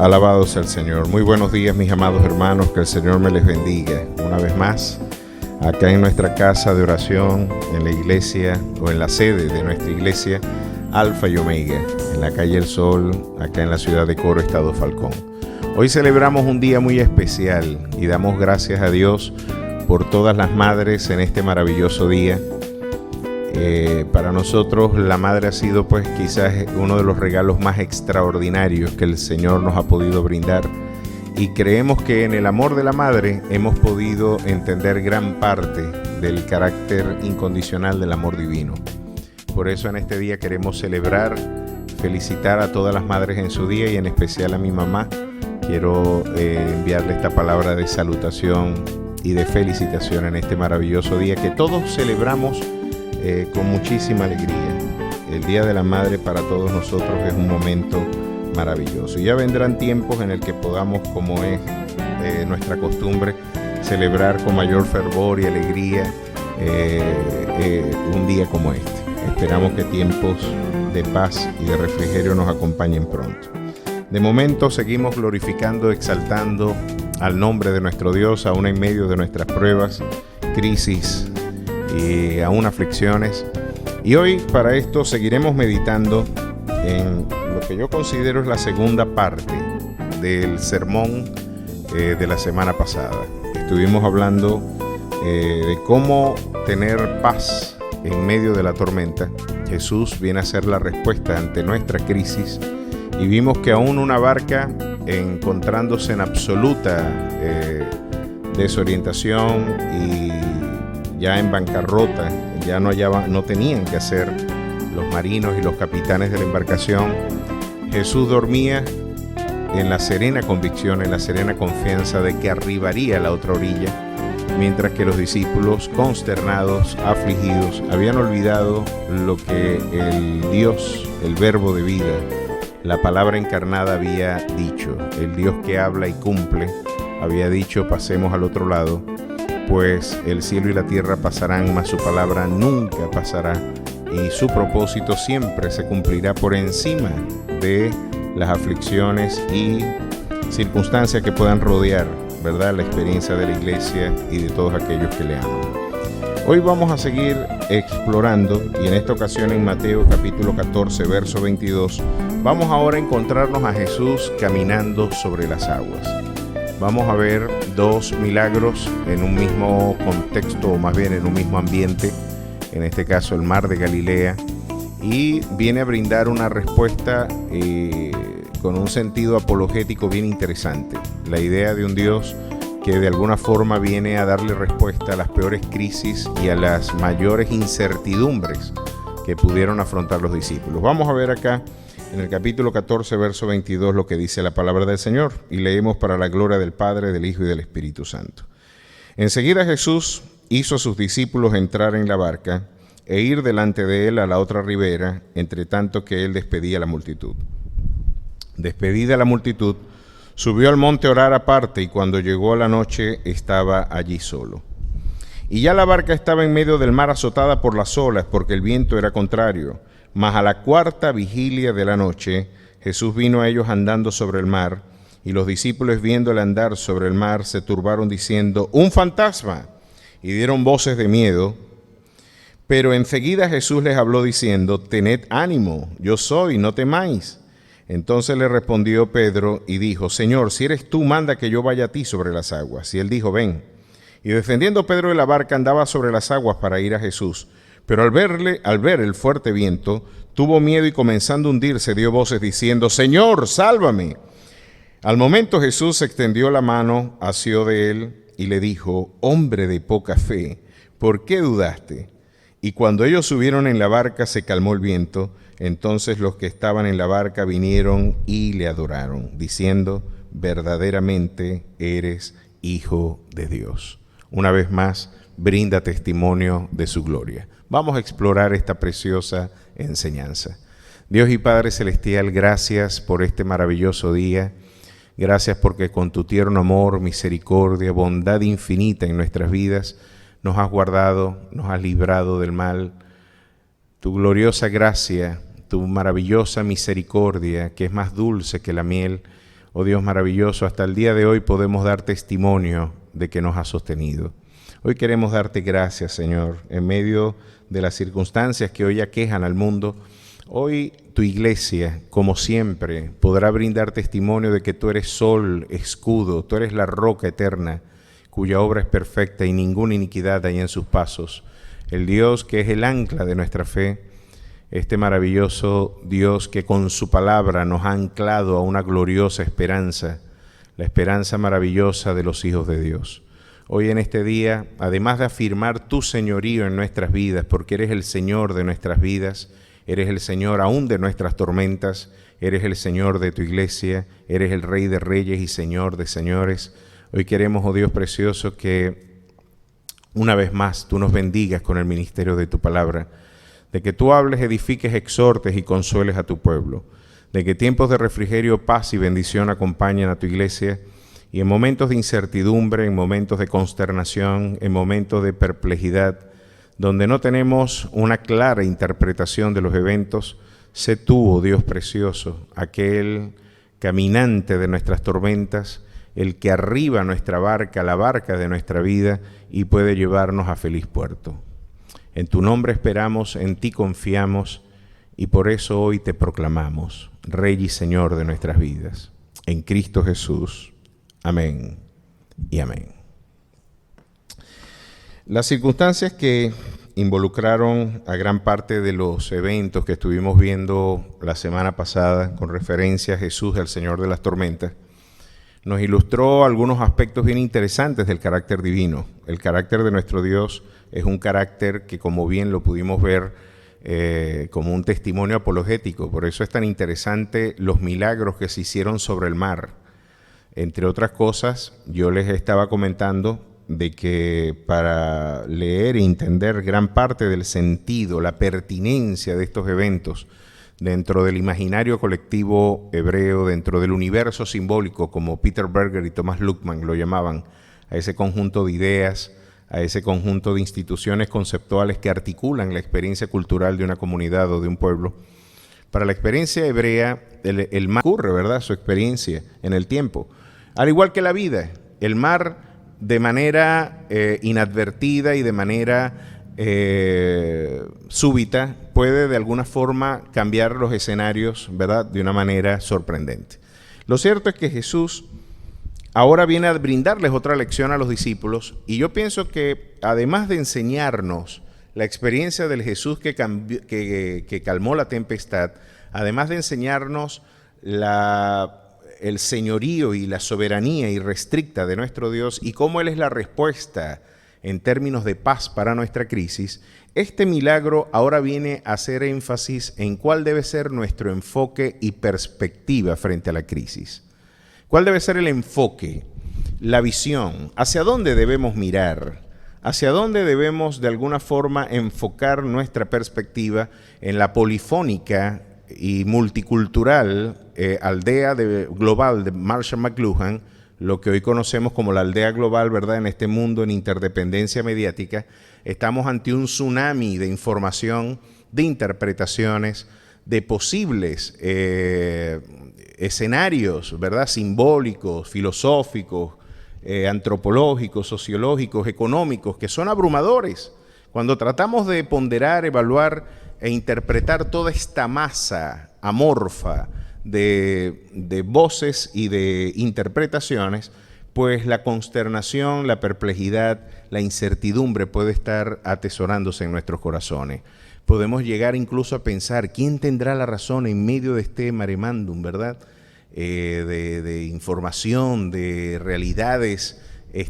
Alabado sea el Señor. Muy buenos días, mis amados hermanos, que el Señor me les bendiga. Una vez más, acá en nuestra casa de oración, en la iglesia o en la sede de nuestra iglesia, Alfa y Omega, en la calle El Sol, acá en la ciudad de Coro, Estado Falcón. Hoy celebramos un día muy especial y damos gracias a Dios por todas las madres en este maravilloso día. Para nosotros la madre ha sido pues quizás uno de los regalos más extraordinarios que el Señor nos ha podido brindar, y creemos que en el amor de la madre hemos podido entender gran parte del carácter incondicional del amor divino. Por eso en este día queremos celebrar, felicitar a todas las madres en su día, y en especial a mi mamá. Quiero enviarle esta palabra de salutación y de felicitación en este maravilloso día que todos celebramos con muchísima alegría. El Día de la Madre para todos nosotros es un momento maravilloso. Y ya vendrán tiempos en el que podamos, como es nuestra costumbre, celebrar con mayor fervor y alegría un día como este. Esperamos que tiempos de paz y de refrigerio nos acompañen pronto. De momento seguimos glorificando, exaltando al nombre de nuestro Dios, aún en medio de nuestras pruebas, crisis y aún aflicciones. Y hoy para esto seguiremos meditando en lo que yo considero es la segunda parte del sermón de la semana pasada. Estuvimos hablando de cómo tener paz en medio de la tormenta. Jesús viene a ser la respuesta ante nuestra crisis, y vimos que aún una barca encontrándose en absoluta desorientación y ya en bancarrota, ya no tenían que hacer los marinos y los capitanes de la embarcación. Jesús dormía en la serena convicción, en la serena confianza de que arribaría a la otra orilla, mientras que los discípulos, consternados, afligidos, habían olvidado lo que el Dios, el Verbo de vida, la palabra encarnada había dicho. El Dios que habla y cumple había dicho: pasemos al otro lado, pues el cielo y la tierra pasarán, mas su palabra nunca pasará, y su propósito siempre se cumplirá por encima de las aflicciones y circunstancias que puedan rodear, ¿verdad?, la experiencia de la iglesia y de todos aquellos que le aman. Hoy vamos a seguir explorando, y en esta ocasión en Mateo capítulo 14, verso 22, vamos ahora a encontrarnos a Jesús caminando sobre las aguas. Vamos a ver dos milagros en un mismo contexto, o más bien en un mismo ambiente, en este caso el mar de Galilea, y viene a brindar una respuesta con un sentido apologético bien interesante. La idea de un Dios que de alguna forma viene a darle respuesta a las peores crisis y a las mayores incertidumbres que pudieron afrontar los discípulos. Vamos a ver acá en el capítulo 14, verso 22, lo que dice la palabra del Señor, y leemos para la gloria del Padre, del Hijo y del Espíritu Santo. Enseguida Jesús hizo a sus discípulos entrar en la barca e ir delante de él a la otra ribera, entre tanto que él despedía a la multitud. Despedida la multitud, subió al monte a orar aparte, y cuando llegó a la noche estaba allí solo. Y ya la barca estaba en medio del mar, azotada por las olas, porque el viento era contrario. Mas a la cuarta vigilia de la noche, Jesús vino a ellos andando sobre el mar, y los discípulos, viéndole andar sobre el mar, se turbaron diciendo: ¡un fantasma! Y dieron voces de miedo. Pero enseguida Jesús les habló diciendo: tened ánimo, yo soy, no temáis. Entonces le respondió Pedro y dijo: Señor, si eres tú, manda que yo vaya a ti sobre las aguas. Y él dijo: ven. Y descendiendo Pedro de la barca, andaba sobre las aguas para ir a Jesús. Pero al ver el fuerte viento, tuvo miedo, y comenzando a hundirse, dio voces diciendo: Señor, sálvame. Al momento Jesús extendió la mano, asió de él y le dijo: hombre de poca fe, ¿por qué dudaste? Y cuando ellos subieron en la barca, se calmó el viento. Entonces los que estaban en la barca vinieron y le adoraron, diciendo: verdaderamente eres Hijo de Dios. Una vez más, brinda testimonio de su gloria. Vamos a explorar esta preciosa enseñanza. Dios y Padre Celestial, gracias por este maravilloso día. Gracias porque con tu tierno amor, misericordia, bondad infinita en nuestras vidas, nos has guardado, nos has librado del mal. Tu gloriosa gracia, tu maravillosa misericordia, que es más dulce que la miel, Oh Dios maravilloso, hasta el día de hoy podemos dar testimonio de que nos has sostenido. Hoy queremos darte gracias, Señor, en medio de las circunstancias que hoy aquejan al mundo. Hoy tu iglesia, como siempre, podrá brindar testimonio de que tú eres sol, escudo, tú eres la roca eterna, cuya obra es perfecta y ninguna iniquidad hay en sus pasos. El Dios que es el ancla de nuestra fe, este maravilloso Dios que con su palabra nos ha anclado a una gloriosa esperanza, la esperanza maravillosa de los hijos de Dios. Hoy en este día, además de afirmar tu señorío en nuestras vidas, porque eres el Señor de nuestras vidas, eres el Señor aún de nuestras tormentas, eres el Señor de tu iglesia, eres el Rey de reyes y Señor de señores. Hoy queremos, oh Dios precioso, que una vez más tú nos bendigas con el ministerio de tu palabra, de que tú hables, edifiques, exhortes y consueles a tu pueblo, de que tiempos de refrigerio, paz y bendición acompañen a tu iglesia, y en momentos de incertidumbre, en momentos de consternación, en momentos de perplejidad, donde no tenemos una clara interpretación de los eventos, sé tú, oh Dios precioso, aquel caminante de nuestras tormentas, el que arriba nuestra barca, la barca de nuestra vida, y puede llevarnos a feliz puerto. En tu nombre esperamos, en ti confiamos, y por eso hoy te proclamamos, Rey y Señor de nuestras vidas. En Cristo Jesús. Amén y amén. Las circunstancias que involucraron a gran parte de los eventos que estuvimos viendo la semana pasada con referencia a Jesús, el Señor de las tormentas, nos ilustró algunos aspectos bien interesantes del carácter divino. El carácter de nuestro Dios es un carácter que, como bien lo pudimos ver, como un testimonio apologético. Por eso es tan interesante los milagros que se hicieron sobre el mar. Entre otras cosas, yo les estaba comentando de que para leer e entender gran parte del sentido, la pertinencia de estos eventos dentro del imaginario colectivo hebreo, dentro del universo simbólico, como Peter Berger y Thomas Luckmann lo llamaban, a ese conjunto de ideas, a ese conjunto de instituciones conceptuales que articulan la experiencia cultural de una comunidad o de un pueblo. Para la experiencia hebrea, el mar ocurre, ¿verdad?, su experiencia en el tiempo. Al igual que la vida, el mar de manera inadvertida y de manera súbita puede de alguna forma cambiar los escenarios, ¿verdad?, de una manera sorprendente. Lo cierto es que Jesús ahora viene a brindarles otra lección a los discípulos, y yo pienso que además de enseñarnos la experiencia del Jesús que calmó la tempestad, además de enseñarnos el señorío y la soberanía irrestricta de nuestro Dios y cómo Él es la respuesta en términos de paz para nuestra crisis, este milagro ahora viene a hacer énfasis en cuál debe ser nuestro enfoque y perspectiva frente a la crisis. ¿Cuál debe ser el enfoque, la visión? ¿Hacia dónde debemos mirar? ¿Hacia dónde debemos de alguna forma enfocar nuestra perspectiva en la polifónica y multicultural aldea global de Marshall McLuhan, lo que hoy conocemos como la aldea global, ¿verdad? En este mundo en interdependencia mediática, estamos ante un tsunami de información, de interpretaciones, de posibles escenarios, ¿verdad?, simbólicos, filosóficos, antropológicos, sociológicos, económicos, que son abrumadores. Cuando tratamos de ponderar, evaluar e interpretar toda esta masa amorfa de voces y de interpretaciones, pues la consternación, la perplejidad, la incertidumbre puede estar atesorándose en nuestros corazones. Podemos llegar incluso a pensar, ¿quién tendrá la razón en medio de este maremándum, verdad? De información, de realidades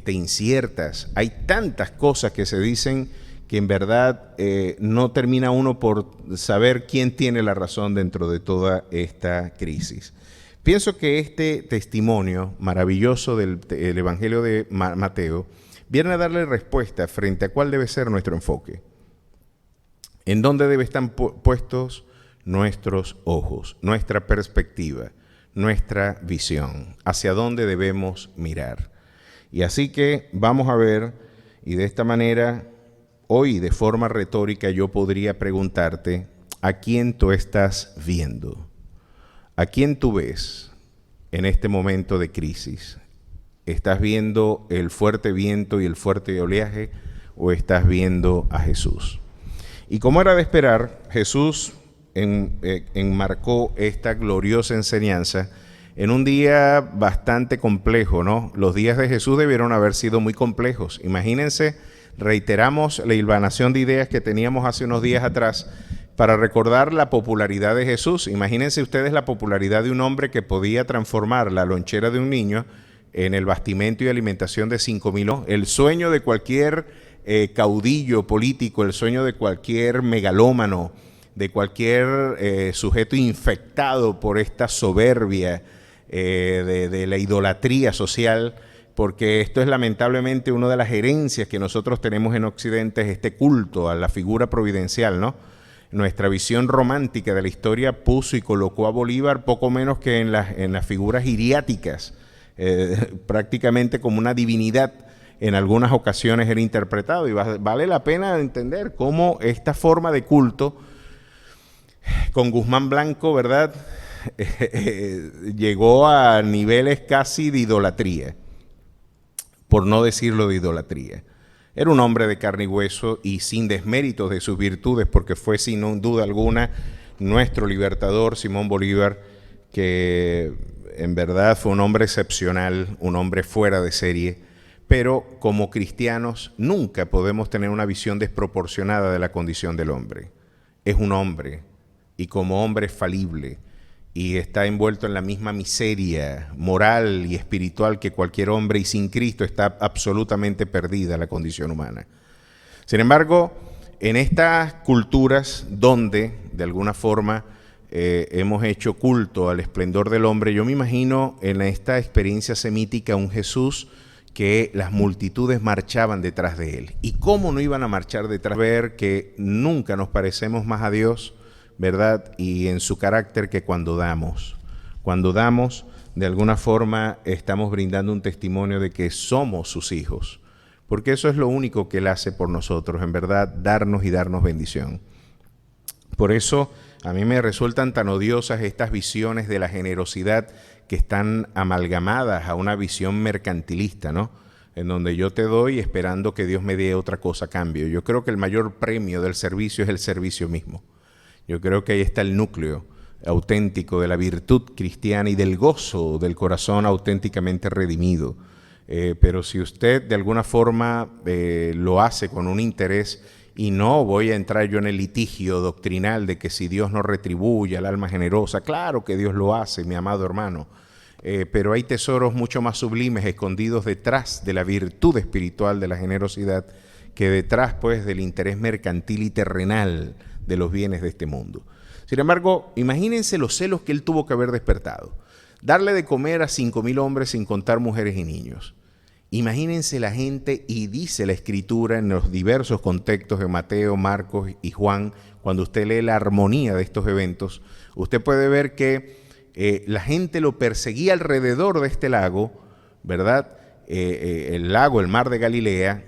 inciertas. Hay tantas cosas que se dicen que en verdad no termina uno por saber quién tiene la razón dentro de toda esta crisis. Pienso que este testimonio maravilloso del Evangelio de Mateo viene a darle respuesta frente a cuál debe ser nuestro enfoque. ¿En dónde deben estar puestos nuestros ojos, nuestra perspectiva, nuestra visión? ¿Hacia dónde debemos mirar? Y así que vamos a ver, y de esta manera, hoy de forma retórica yo podría preguntarte, ¿a quién tú estás viendo? ¿A quién tú ves? en este momento de crisis? ¿Estás viendo el fuerte viento y el fuerte oleaje o estás viendo a Jesús? Y como era de esperar, Jesús enmarcó esta gloriosa enseñanza en un día bastante complejo, ¿no? Los días de Jesús debieron haber sido muy complejos. Imagínense, reiteramos la hilvanación de ideas que teníamos hace unos días atrás para recordar la popularidad de Jesús. Imagínense ustedes la popularidad de un hombre que podía transformar la lonchera de un niño en el bastimento y alimentación de 5,000. El sueño de cualquier caudillo político, el sueño de cualquier megalómano, de cualquier sujeto infectado por esta soberbia de la idolatría social, porque esto es lamentablemente una de las herencias que nosotros tenemos en Occidente, es este culto a la figura providencial, ¿no? Nuestra visión romántica de la historia puso y colocó a Bolívar poco menos que en las figuras hiriáticas, prácticamente como una divinidad. En algunas ocasiones era interpretado, y vale la pena entender cómo esta forma de culto con Guzmán Blanco, ¿verdad? Llegó a niveles casi de idolatría, por no decirlo de idolatría. Era un hombre de carne y hueso y sin desméritos de sus virtudes, porque fue sin duda alguna nuestro libertador, Simón Bolívar, que en verdad fue un hombre excepcional, un hombre fuera de serie. Pero como cristianos nunca podemos tener una visión desproporcionada de la condición del hombre. Es un hombre, y como hombre es falible, y está envuelto en la misma miseria moral y espiritual que cualquier hombre, y sin Cristo está absolutamente perdida la condición humana. Sin embargo, en estas culturas donde de alguna forma hemos hecho culto al esplendor del hombre, yo me imagino en esta experiencia semítica un Jesús que las multitudes marchaban detrás de él. ¿Y cómo no iban a marchar detrás? Ver que nunca nos parecemos más a Dios, ¿verdad? Y en su carácter, que cuando damos. Cuando damos, de alguna forma estamos brindando un testimonio de que somos sus hijos. Porque eso es lo único que Él hace por nosotros, en verdad, darnos y darnos bendición. Por eso a mí me resultan tan odiosas estas visiones de la generosidad que están amalgamadas a una visión mercantilista, ¿no? En donde yo te doy esperando que Dios me dé otra cosa a cambio. Yo creo que el mayor premio del servicio es el servicio mismo. Yo creo que ahí está el núcleo auténtico de la virtud cristiana y del gozo del corazón auténticamente redimido. Pero si usted de alguna forma lo hace con un interés, y no voy a entrar yo en el litigio doctrinal de que si Dios no retribuye al alma generosa, claro que Dios lo hace, mi amado hermano, pero hay tesoros mucho más sublimes escondidos detrás de la virtud espiritual de la generosidad que detrás, pues, del interés mercantil y terrenal de los bienes de este mundo. Sin embargo, imagínense los celos que él tuvo que haber despertado. Darle de comer a 5,000 hombres sin contar mujeres y niños. Imagínense la gente, y dice la Escritura en los diversos contextos de Mateo, Marcos y Juan, cuando usted lee la armonía de estos eventos, usted puede ver que la gente lo perseguía alrededor de este lago, ¿verdad? El lago, el mar de Galilea.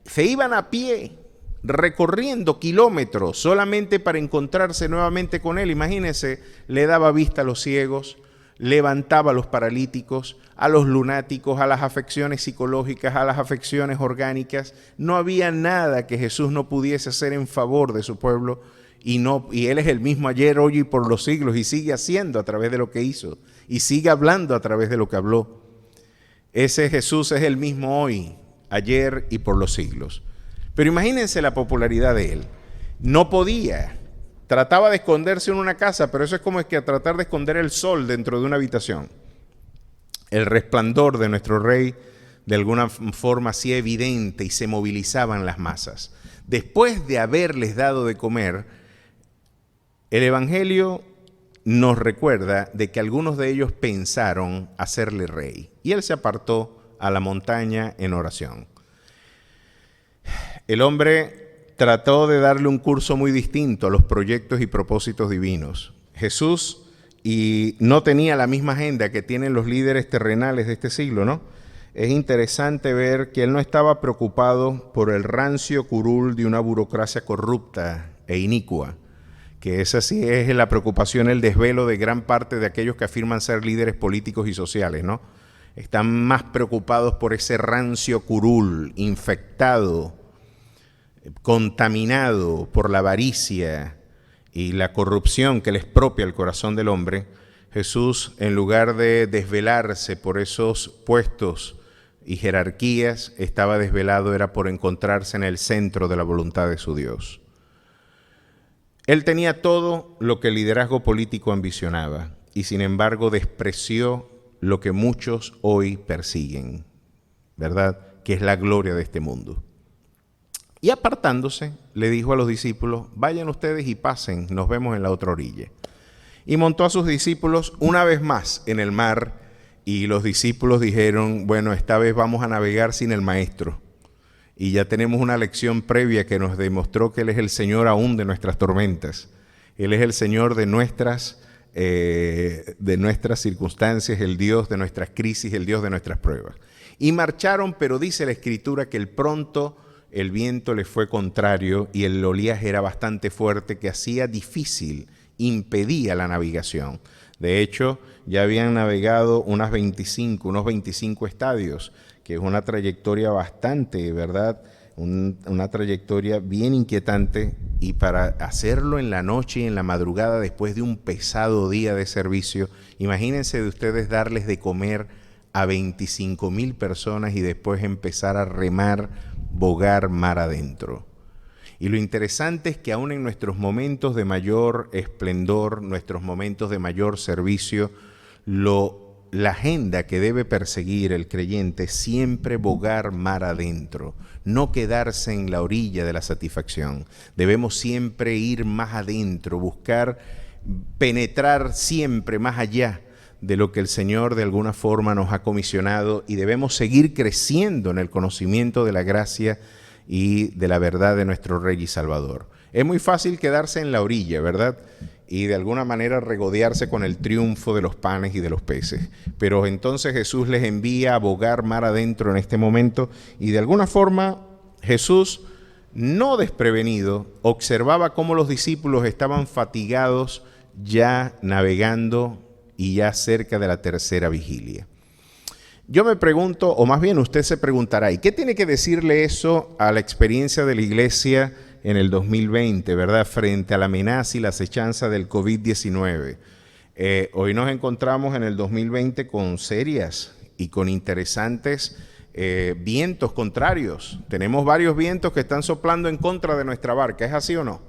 Se iban a pie, recorriendo kilómetros, solamente para encontrarse nuevamente con él. Imagínense, le daba vista a los ciegos, levantaba a los paralíticos, a los lunáticos, a las afecciones psicológicas, a las afecciones orgánicas. No había nada que Jesús no pudiese hacer en favor de su pueblo, y Él es el mismo ayer, hoy y por los siglos, y sigue haciendo a través de lo que hizo, y sigue hablando a través de lo que habló. Ese Jesús es el mismo hoy, ayer y por los siglos. Pero imagínense la popularidad de Él. No podía. Trataba de esconderse en una casa, pero eso es como tratar de esconder el sol dentro de una habitación. El resplandor de nuestro Rey de alguna forma hacía evidente y se movilizaban las masas. Después de haberles dado de comer, el Evangelio nos recuerda de que algunos de ellos pensaron hacerle rey, y él se apartó a la montaña en oración. El hombre trató de darle un curso muy distinto a los proyectos y propósitos divinos. Jesús no tenía la misma agenda que tienen los líderes terrenales de este siglo, ¿no? Es interesante ver que él no estaba preocupado por el rancio curul de una burocracia corrupta e inicua, que esa sí es la preocupación, el desvelo de gran parte de aquellos que afirman ser líderes políticos y sociales, ¿no? Están más preocupados por ese rancio curul, infectado, contaminado por la avaricia y la corrupción que le expropia el corazón del hombre. Jesús, en lugar de desvelarse por esos puestos y jerarquías, estaba desvelado, era por encontrarse en el centro de la voluntad de su Dios. Él tenía todo lo que el liderazgo político ambicionaba y sin embargo despreció lo que muchos hoy persiguen, ¿verdad? Que es la gloria de este mundo. Y apartándose, le dijo a los discípulos, vayan ustedes y pasen, nos vemos en la otra orilla. Y montó a sus discípulos una vez más en el mar y los discípulos dijeron, bueno, esta vez vamos a navegar sin el maestro. Y ya tenemos una lección previa que nos demostró que Él es el Señor aún de nuestras tormentas. Él es el Señor de nuestras circunstancias, el Dios de nuestras crisis, el Dios de nuestras pruebas. Y marcharon, pero dice la Escritura que pronto el viento les fue contrario y el oleaje era bastante fuerte que hacía difícil, impedía la navegación. De hecho, ya habían navegado unos 25 estadios, que es una trayectoria bastante, ¿verdad? Una trayectoria bien inquietante, y para hacerlo en la noche y en la madrugada después de un pesado día de servicio, imagínense de ustedes darles de comer a 25,000 personas y después empezar a remar, bogar mar adentro. Y lo interesante es que aún en nuestros momentos de mayor esplendor, nuestros momentos de mayor servicio, la agenda que debe perseguir el creyente es siempre bogar mar adentro, no quedarse en la orilla de la satisfacción. Debemos siempre ir más adentro, buscar penetrar siempre más allá de lo que el Señor de alguna forma nos ha comisionado, y debemos seguir creciendo en el conocimiento de la gracia y de la verdad de nuestro Rey y Salvador. Es muy fácil quedarse en la orilla, ¿verdad? Y de alguna manera regodearse con el triunfo de los panes y de los peces. Pero entonces Jesús les envía a bogar mar adentro en este momento, y de alguna forma Jesús, no desprevenido, observaba cómo los discípulos estaban fatigados ya navegando y ya cerca de la tercera vigilia. Yo me pregunto, o más bien usted se preguntará, ¿y qué tiene que decirle eso a la experiencia de la iglesia en el 2020, ¿verdad? Frente a la amenaza y la acechanza del COVID-19. Hoy nos encontramos en el 2020 con serias y con interesantes vientos contrarios. Tenemos varios vientos que están soplando en contra de nuestra barca, ¿es así o no?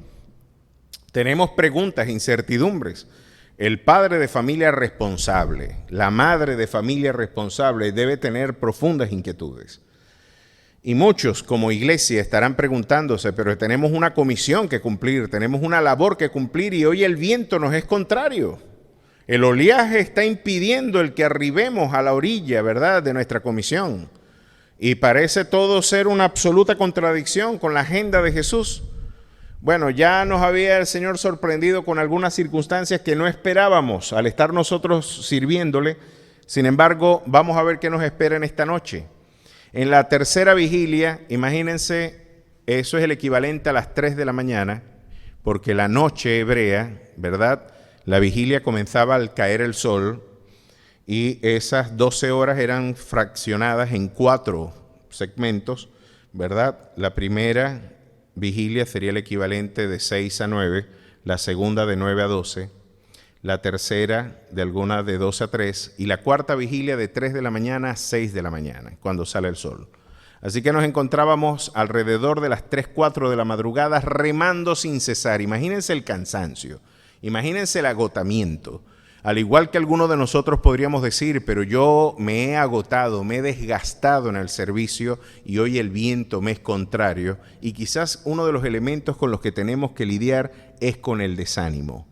Tenemos preguntas, incertidumbres. El padre de familia responsable, la madre de familia responsable debe tener profundas inquietudes. Y muchos como iglesia estarán preguntándose, pero tenemos una comisión que cumplir, tenemos una labor que cumplir, y hoy el viento nos es contrario. El oleaje está impidiendo el que arribemos a la orilla, ¿verdad?, de nuestra comisión. Y parece todo ser una absoluta contradicción con la agenda de Jesús. Bueno, ya nos había el Señor sorprendido con algunas circunstancias que no esperábamos al estar nosotros sirviéndole. Sin embargo, vamos a ver qué nos espera en esta noche. En la tercera vigilia, imagínense, eso es el equivalente a las 3 de la mañana, porque la noche hebrea, ¿verdad? La vigilia comenzaba al caer el sol, y esas 12 horas eran fraccionadas en 4 segmentos, ¿verdad? La primera vigilia sería el equivalente de 6 a 9, la segunda de 9 a 12, la tercera de 12 a 3 y la cuarta vigilia de 3 de la mañana a 6 de la mañana, cuando sale el sol. Así que nos encontrábamos alrededor de las 3, 4 de la madrugada remando sin cesar. Imagínense el cansancio, imagínense el agotamiento. Al igual que algunos de nosotros podríamos decir, pero yo me he agotado, me he desgastado en el servicio y hoy el viento me es contrario. Y quizás uno de los elementos con los que tenemos que lidiar es con el desánimo.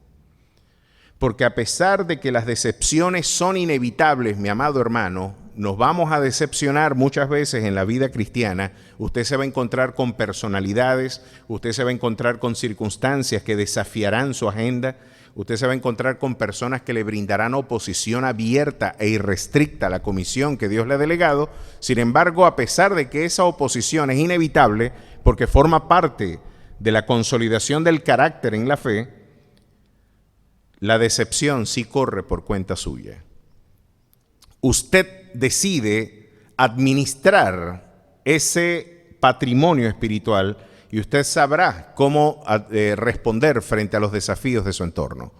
Porque a pesar de que las decepciones son inevitables, mi amado hermano, nos vamos a decepcionar muchas veces en la vida cristiana. Usted se va a encontrar con personalidades, usted se va a encontrar con circunstancias que desafiarán su agenda. Usted se va a encontrar con personas que le brindarán oposición abierta e irrestricta a la comisión que Dios le ha delegado. Sin embargo, a pesar de que esa oposición es inevitable, porque forma parte de la consolidación del carácter en la fe, la decepción sí corre por cuenta suya. Usted decide administrar ese patrimonio espiritual y usted sabrá cómo responder frente a los desafíos de su entorno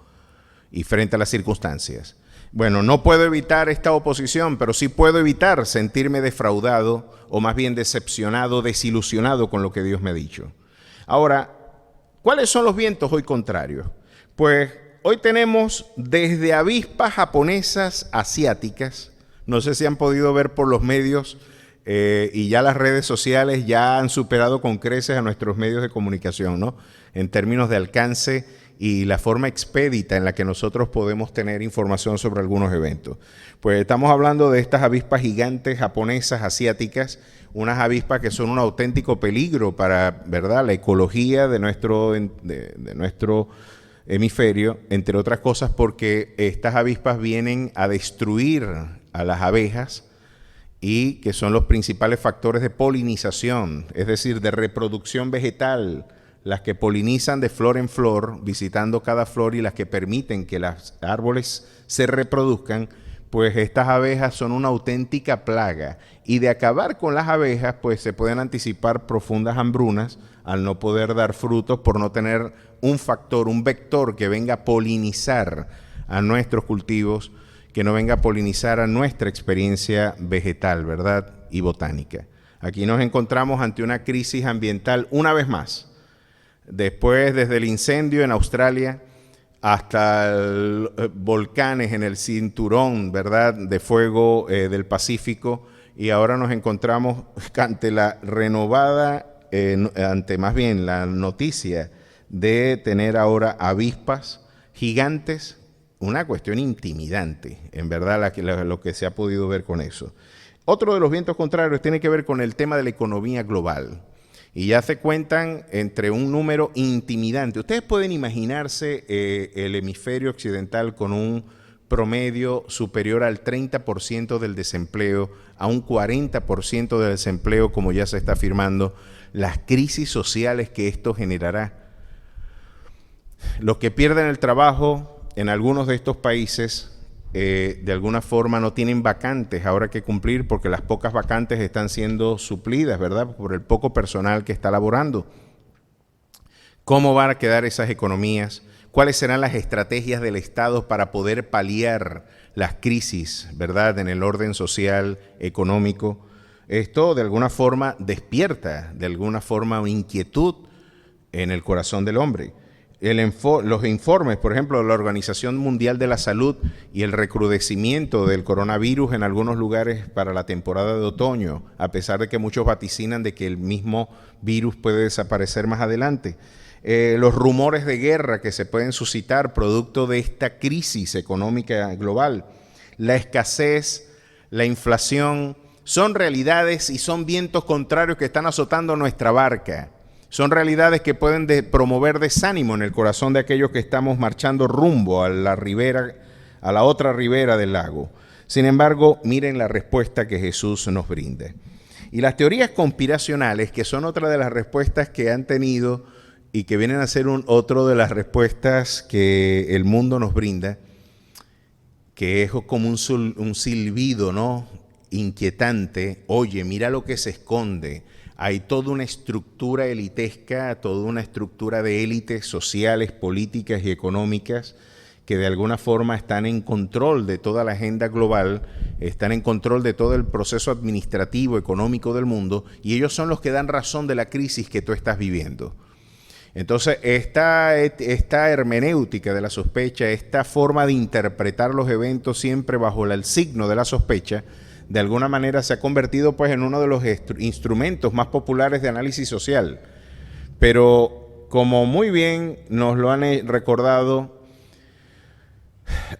y frente a las circunstancias. Bueno, no puedo evitar esta oposición, pero sí puedo evitar sentirme defraudado o más bien decepcionado, desilusionado con lo que Dios me ha dicho. Ahora, ¿cuáles son los vientos hoy contrarios? Pues hoy tenemos desde avispas japonesas asiáticas, no sé si han podido ver por los medios y ya las redes sociales ya han superado con creces a nuestros medios de comunicación, ¿no? En términos de alcance y la forma expedita en la que nosotros podemos tener información sobre algunos eventos. Pues estamos hablando de estas avispas gigantes japonesas asiáticas, unas avispas que son un auténtico peligro para, ¿verdad?, la ecología de nuestro hemisferio, entre otras cosas porque estas avispas vienen a destruir a las abejas y que son los principales factores de polinización, es decir, de reproducción vegetal, las que polinizan de flor en flor, visitando cada flor y las que permiten que los árboles se reproduzcan. Pues estas abejas son una auténtica plaga y de acabar con las abejas pues se pueden anticipar profundas hambrunas al no poder dar frutos por no tener un factor, un vector que venga a polinizar a nuestros cultivos, que no venga a polinizar a nuestra experiencia vegetal, ¿verdad?, y botánica. Aquí nos encontramos ante una crisis ambiental una vez más. Después, desde el incendio en Australia hasta volcanes en el cinturón, ¿verdad?, de fuego del Pacífico, y ahora nos encontramos ante la renovada, ante más bien la noticia de tener ahora avispas gigantes, una cuestión intimidante, en verdad, lo que se ha podido ver con eso. Otro de los vientos contrarios tiene que ver con el tema de la economía global. Y ya se cuentan entre un número intimidante. Ustedes pueden imaginarse el hemisferio occidental con un promedio superior al 30% del desempleo, a un 40% del desempleo, como ya se está afirmando, las crisis sociales que esto generará. Los que pierden el trabajo en algunos de estos países, de alguna forma no tienen vacantes ahora que cumplir porque las pocas vacantes están siendo suplidas, ¿verdad?, por el poco personal que está laborando. ¿Cómo van a quedar esas economías? ¿Cuáles serán las estrategias del Estado para poder paliar las crisis, ¿verdad?, en el orden social, económico? Esto de alguna forma despierta, de alguna forma, una inquietud en el corazón del hombre. Los informes, por ejemplo, de la Organización Mundial de la Salud y el recrudecimiento del coronavirus en algunos lugares para la temporada de otoño, a pesar de que muchos vaticinan de que el mismo virus puede desaparecer más adelante. Los rumores de guerra que se pueden suscitar producto de esta crisis económica global, la escasez, la inflación, son realidades y son vientos contrarios que están azotando nuestra barca. Son realidades que pueden promover desánimo en el corazón de aquellos que estamos marchando rumbo a la ribera, a la otra ribera del lago. Sin embargo, miren la respuesta que Jesús nos brinda. Y las teorías conspiracionales, que son otra de las respuestas que han tenido y que vienen a ser otro de las respuestas que el mundo nos brinda, que es como un silbido, ¿no?, inquietante. Oye, mira lo que se esconde. Hay toda una estructura elitesca, toda una estructura de élites sociales, políticas y económicas que de alguna forma están en control de toda la agenda global, están en control de todo el proceso administrativo, económico del mundo, y ellos son los que dan razón de la crisis que tú estás viviendo. Entonces, esta hermenéutica de la sospecha, esta forma de interpretar los eventos siempre bajo el signo de la sospecha, de alguna manera se ha convertido pues en uno de los instrumentos más populares de análisis social. Pero como muy bien nos lo han recordado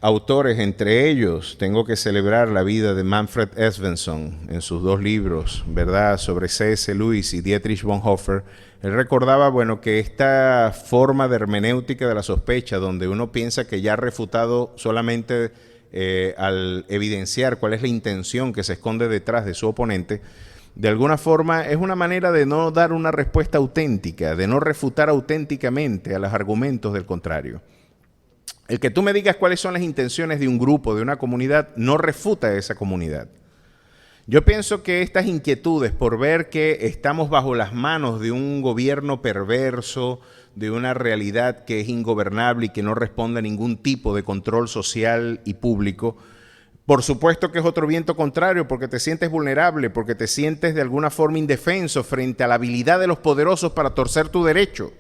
autores, entre ellos tengo que celebrar la vida de Manfred Esvenson en sus dos libros, ¿verdad?, sobre C.S. Lewis y Dietrich Bonhoeffer. Él recordaba, bueno, que esta forma de hermenéutica de la sospecha, donde uno piensa que ya ha refutado solamente al evidenciar cuál es la intención que se esconde detrás de su oponente, de alguna forma es una manera de no dar una respuesta auténtica, de no refutar auténticamente a los argumentos del contrario. El que tú me digas cuáles son las intenciones de un grupo, de una comunidad, no refuta a esa comunidad. Yo pienso que estas inquietudes por ver que estamos bajo las manos de un gobierno perverso, de una realidad que es ingobernable y que no responde a ningún tipo de control social y público, por supuesto que es otro viento contrario, porque te sientes vulnerable, porque te sientes de alguna forma indefenso frente a la habilidad de los poderosos para torcer tu derecho.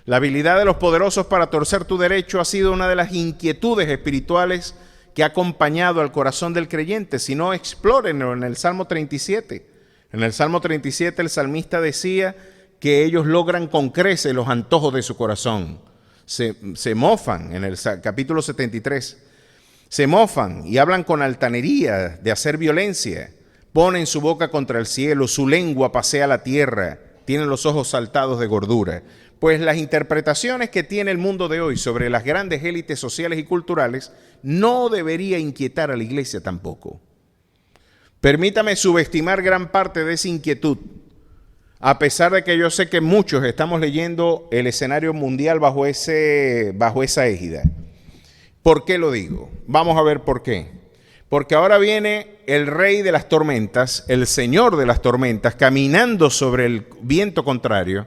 La habilidad de los poderosos para torcer tu derecho ha sido una de las inquietudes espirituales que ha acompañado al corazón del creyente. Si no, explórenlo en el Salmo 37. En el Salmo 37 el salmista decía que ellos logran con creces los antojos de su corazón. Se mofan en el capítulo 73. Se mofan y hablan con altanería de hacer violencia. Ponen su boca contra el cielo, su lengua pasea la tierra, tienen los ojos saltados de gordura. Pues las interpretaciones que tiene el mundo de hoy sobre las grandes élites sociales y culturales no debería inquietar a la iglesia tampoco. Permítame subestimar gran parte de esa inquietud, a pesar de que yo sé que muchos estamos leyendo el escenario mundial bajo esa égida. ¿Por qué lo digo? Vamos a ver por qué. Porque ahora viene el rey de las tormentas, el señor de las tormentas, caminando sobre el viento contrario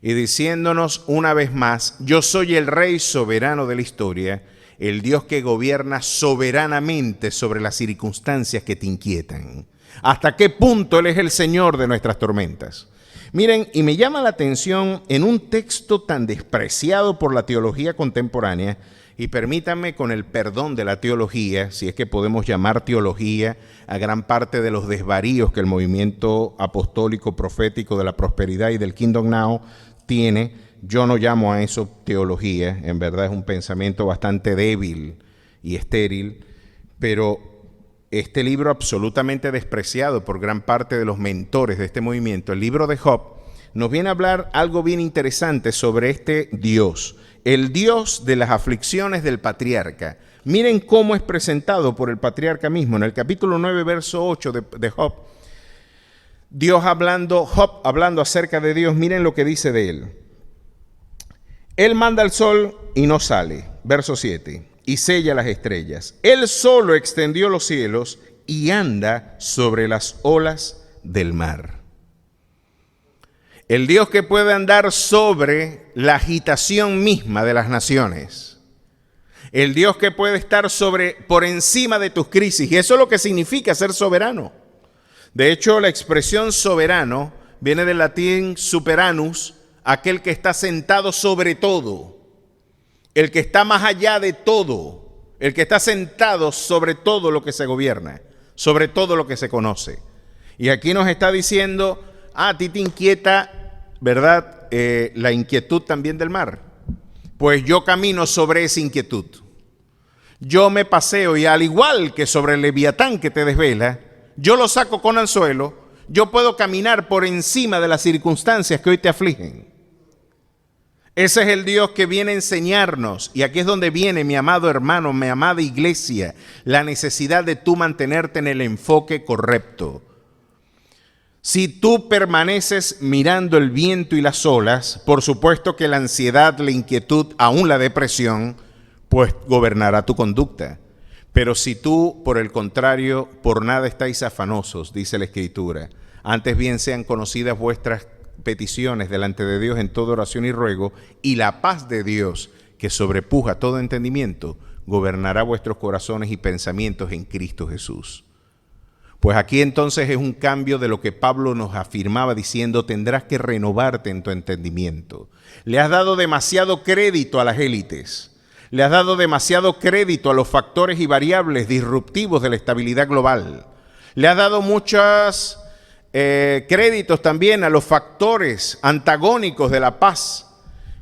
y diciéndonos una vez más: yo soy el rey soberano de la historia, el Dios que gobierna soberanamente sobre las circunstancias que te inquietan. ¿Hasta qué punto Él es el Señor de nuestras tormentas? Miren, y me llama la atención en un texto tan despreciado por la teología contemporánea, y permítanme, con el perdón de la teología, si es que podemos llamar teología a gran parte de los desvaríos que el movimiento apostólico profético de la prosperidad y del Kingdom Now tiene, yo no llamo a eso teología, en verdad es un pensamiento bastante débil y estéril, pero este libro absolutamente despreciado por gran parte de los mentores de este movimiento, el libro de Job, nos viene a hablar algo bien interesante sobre este Dios, el Dios de las aflicciones del patriarca. Miren cómo es presentado por el patriarca mismo. En el capítulo 9, verso 8 de Job, Job hablando acerca de Dios, miren lo que dice de él. Él manda el sol y no sale, verso 7, y sella las estrellas. Él solo extendió los cielos y anda sobre las olas del mar. El Dios que puede andar sobre la agitación misma de las naciones. El Dios que puede estar por encima de tus crisis. Y eso es lo que significa ser soberano. De hecho, la expresión soberano viene del latín superanus, aquel que está sentado sobre todo, el que está más allá de todo, el que está sentado sobre todo lo que se gobierna, sobre todo lo que se conoce. Y aquí nos está diciendo: a ti te inquieta, ¿verdad?, la inquietud también del mar. Pues yo camino sobre esa inquietud. Yo me paseo y al igual que sobre el leviatán que te desvela, yo lo saco con anzuelo, yo puedo caminar por encima de las circunstancias que hoy te afligen. Ese es el Dios que viene a enseñarnos, y aquí es donde viene, mi amado hermano, mi amada iglesia, la necesidad de tú mantenerte en el enfoque correcto. Si tú permaneces mirando el viento y las olas, por supuesto que la ansiedad, la inquietud, aún la depresión, pues gobernará tu conducta. Pero si tú, por el contrario, por nada estáis afanosos, dice la Escritura, antes bien sean conocidas vuestras peticiones delante de Dios en toda oración y ruego, y la paz de Dios, que sobrepuja todo entendimiento, gobernará vuestros corazones y pensamientos en Cristo Jesús. Pues aquí entonces es un cambio de lo que Pablo nos afirmaba diciendo: tendrás que renovarte en tu entendimiento. Le has dado demasiado crédito a las élites, le has dado demasiado crédito a los factores y variables disruptivos de la estabilidad global, le has dado muchos créditos también a los factores antagónicos de la paz,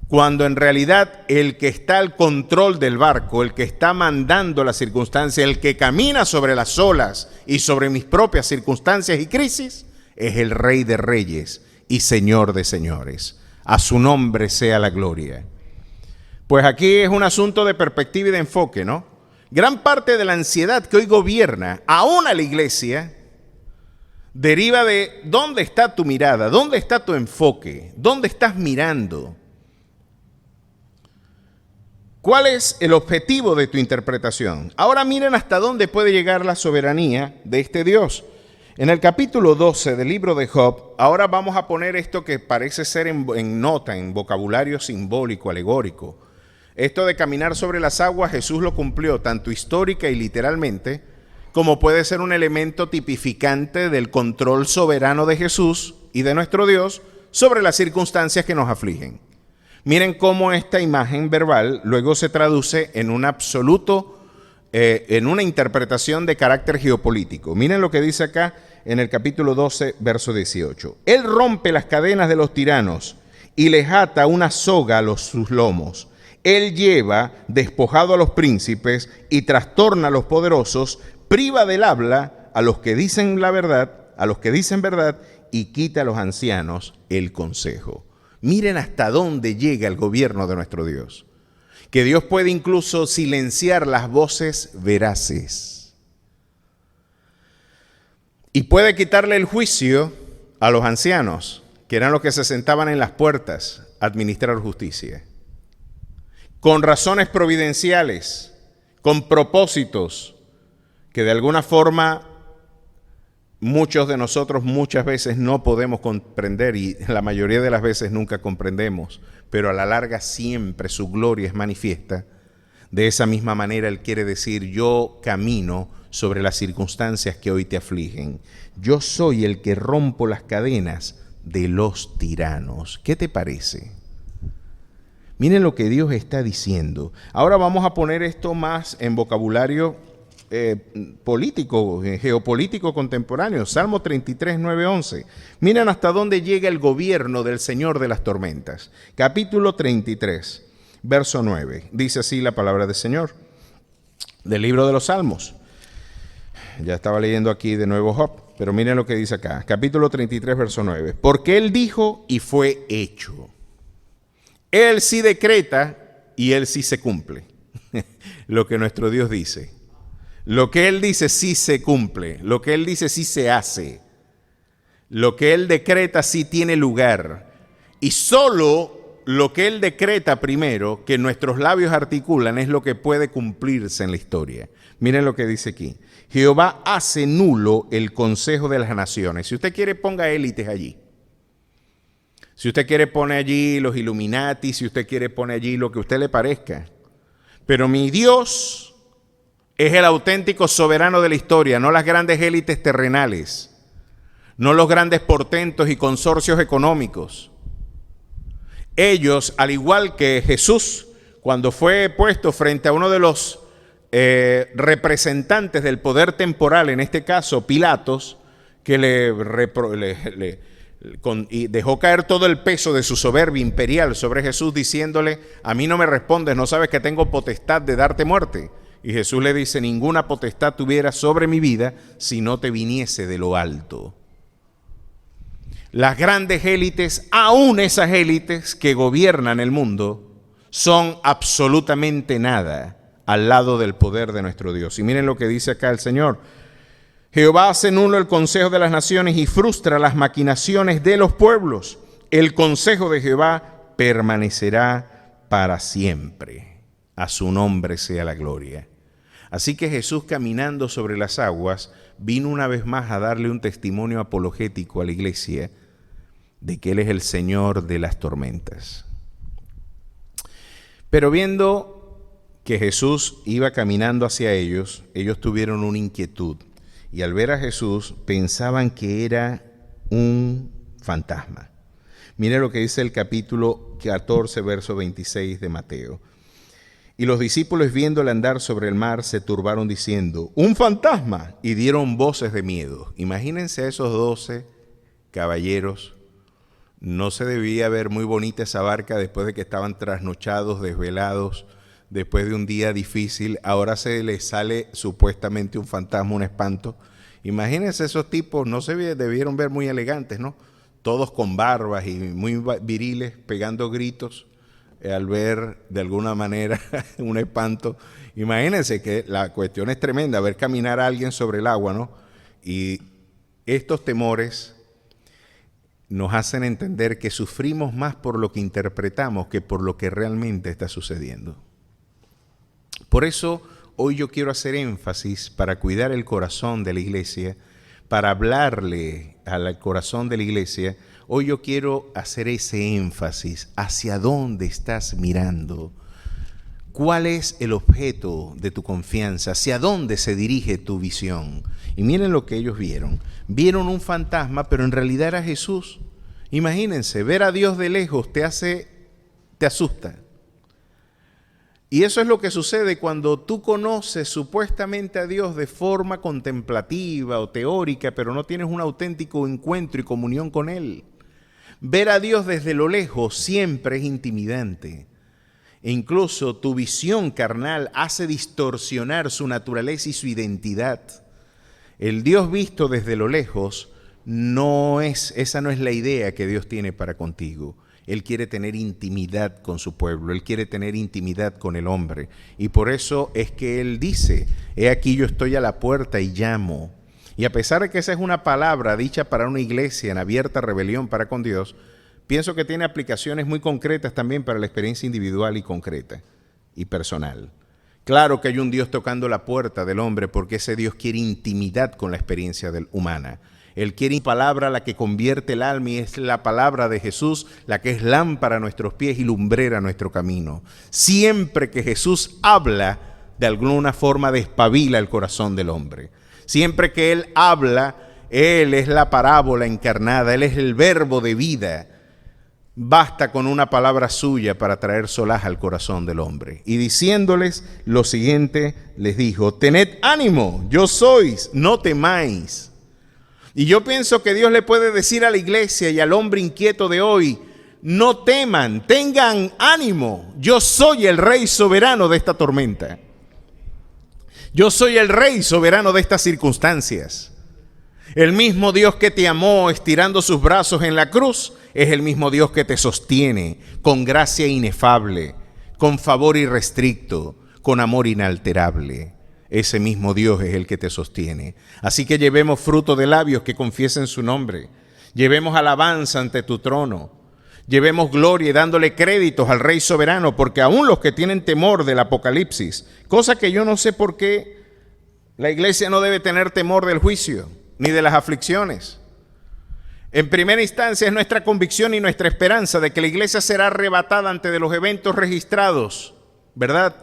cuando en realidad el que está al control del barco, el que está mandando la circunstancia, el que camina sobre las olas y sobre mis propias circunstancias y crisis, es el Rey de Reyes y Señor de Señores. A su nombre sea la gloria. Pues aquí es un asunto de perspectiva y de enfoque, ¿no? Gran parte de la ansiedad que hoy gobierna aún a la iglesia deriva de dónde está tu mirada, dónde está tu enfoque, dónde estás mirando. ¿Cuál es el objetivo de tu interpretación? Ahora miren hasta dónde puede llegar la soberanía de este Dios. En el capítulo 12 del libro de Job, ahora vamos a poner esto que parece ser en nota, en vocabulario simbólico, alegórico. Esto de caminar sobre las aguas, Jesús lo cumplió tanto histórica y literalmente, como puede ser un elemento tipificante del control soberano de Jesús y de nuestro Dios sobre las circunstancias que nos afligen. Miren cómo esta imagen verbal luego se traduce en un absoluto, en una interpretación de carácter geopolítico. Miren lo que dice acá en el capítulo 12, verso 18. Él rompe las cadenas de los tiranos y les ata una soga a sus lomos. Él lleva despojado a los príncipes y trastorna a los poderosos, priva del habla a los que dicen la verdad, y quita a los ancianos el consejo. Miren hasta dónde llega el gobierno de nuestro Dios. Que Dios puede incluso silenciar las voces veraces. Y puede quitarle el juicio a los ancianos, que eran los que se sentaban en las puertas a administrar justicia. Con razones providenciales, con propósitos que de alguna forma muchos de nosotros muchas veces no podemos comprender y la mayoría de las veces nunca comprendemos, pero a la larga siempre su gloria es manifiesta. De esa misma manera Él quiere decir: yo camino sobre las circunstancias que hoy te afligen. Yo soy el que rompo las cadenas de los tiranos. ¿Qué te parece? Miren lo que Dios está diciendo. Ahora vamos a poner esto más en vocabulario político, geopolítico contemporáneo. Salmo 33, 9, 11. Miren hasta dónde llega el gobierno del Señor de las tormentas. Capítulo 33, verso 9. Dice así la palabra del Señor, del libro de los Salmos. Ya estaba leyendo aquí de nuevo Job, pero miren lo que dice acá. Capítulo 33, verso 9. Porque Él dijo y fue hecho. Él sí decreta y Él sí se cumple. Lo que nuestro Dios dice. Lo que Él dice sí se cumple. Lo que Él dice sí se hace. Lo que Él decreta sí tiene lugar. Y solo lo que Él decreta primero, que nuestros labios articulan, es lo que puede cumplirse en la historia. Miren lo que dice aquí. Jehová hace nulo el consejo de las naciones. Si usted quiere, ponga élites allí. Si usted quiere, pone allí los Illuminati. Si usted quiere, pone allí lo que a usted le parezca. Pero mi Dios es el auténtico soberano de la historia, no las grandes élites terrenales, no los grandes portentos y consorcios económicos. Ellos, al igual que Jesús, cuando fue puesto frente a uno de los representantes del poder temporal, en este caso Pilatos, que y dejó caer todo el peso de su soberbia imperial sobre Jesús, diciéndole: a mí no me respondes, no sabes que tengo potestad de darte muerte. Y Jesús le dice: ninguna potestad tuviera sobre mi vida si no te viniese de lo alto. Las grandes élites, aún esas élites que gobiernan el mundo, son absolutamente nada al lado del poder de nuestro Dios. Y miren lo que dice acá el Señor. Jehová hace nulo el consejo de las naciones y frustra las maquinaciones de los pueblos. El consejo de Jehová permanecerá para siempre. A su nombre sea la gloria. Así que Jesús, caminando sobre las aguas, vino una vez más a darle un testimonio apologético a la iglesia de que Él es el Señor de las tormentas. Pero viendo que Jesús iba caminando hacia ellos, ellos tuvieron una inquietud. Y al ver a Jesús, pensaban que era un fantasma. Mire lo que dice el capítulo 14, verso 26 de Mateo. Y los discípulos, viéndole andar sobre el mar, se turbaron diciendo: ¡un fantasma! Y dieron voces de miedo. Imagínense a esos 12 caballeros. No se debía ver muy bonita esa barca después de que estaban trasnochados, desvelados, después de un día difícil. Ahora se les sale supuestamente un fantasma, un espanto. Imagínense esos tipos, no se debieron ver muy elegantes, ¿no? Todos con barbas y muy viriles, pegando gritos. Al ver de alguna manera un espanto. Imagínense que la cuestión es tremenda, ver caminar a alguien sobre el agua, ¿no? Y estos temores nos hacen entender que sufrimos más por lo que interpretamos que por lo que realmente está sucediendo. Por eso hoy yo quiero hacer énfasis para cuidar el corazón de la iglesia, para hablarle al corazón de la iglesia. Hoy yo quiero hacer ese énfasis. ¿Hacia dónde estás mirando? ¿Cuál es el objeto de tu confianza? ¿Hacia dónde se dirige tu visión? Y miren lo que ellos vieron. Vieron un fantasma, pero en realidad era Jesús. Imagínense, ver a Dios de lejos te asusta. Y eso es lo que sucede cuando tú conoces supuestamente a Dios de forma contemplativa o teórica, pero no tienes un auténtico encuentro y comunión con Él. Ver a Dios desde lo lejos siempre es intimidante. E incluso tu visión carnal hace distorsionar su naturaleza y su identidad. El Dios visto desde lo lejos esa no es la idea que Dios tiene para contigo. Él quiere tener intimidad con su pueblo, Él quiere tener intimidad con el hombre. Y por eso es que Él dice, he aquí yo estoy a la puerta y llamo. Y a pesar de que esa es una palabra dicha para una iglesia en abierta rebelión para con Dios, pienso que tiene aplicaciones muy concretas también para la experiencia individual y concreta y personal. Claro que hay un Dios tocando la puerta del hombre porque ese Dios quiere intimidad con la experiencia humana. Él quiere palabra la que convierte el alma y es la palabra de Jesús la que es lámpara a nuestros pies y lumbrera a nuestro camino. Siempre que Jesús habla, de alguna forma despabila el corazón del hombre. Siempre que Él habla, Él es la parábola encarnada, Él es el verbo de vida. Basta con una palabra suya para traer solaz al corazón del hombre. Y diciéndoles lo siguiente, les dijo, tened ánimo, yo sois, no temáis. Y yo pienso que Dios le puede decir a la iglesia y al hombre inquieto de hoy, no teman, tengan ánimo, yo soy el Rey soberano de esta tormenta. Yo soy el Rey soberano de estas circunstancias. El mismo Dios que te amó estirando sus brazos en la cruz es el mismo Dios que te sostiene con gracia inefable, con favor irrestricto, con amor inalterable. Ese mismo Dios es el que te sostiene. Así que llevemos fruto de labios que confiesen su nombre. Llevemos alabanza ante tu trono. Llevemos gloria y dándole créditos al Rey soberano, porque aún los que tienen temor del Apocalipsis, cosa que yo no sé por qué la iglesia no debe tener temor del juicio, ni de las aflicciones. En primera instancia es nuestra convicción y nuestra esperanza de que la iglesia será arrebatada ante de los eventos registrados, ¿verdad?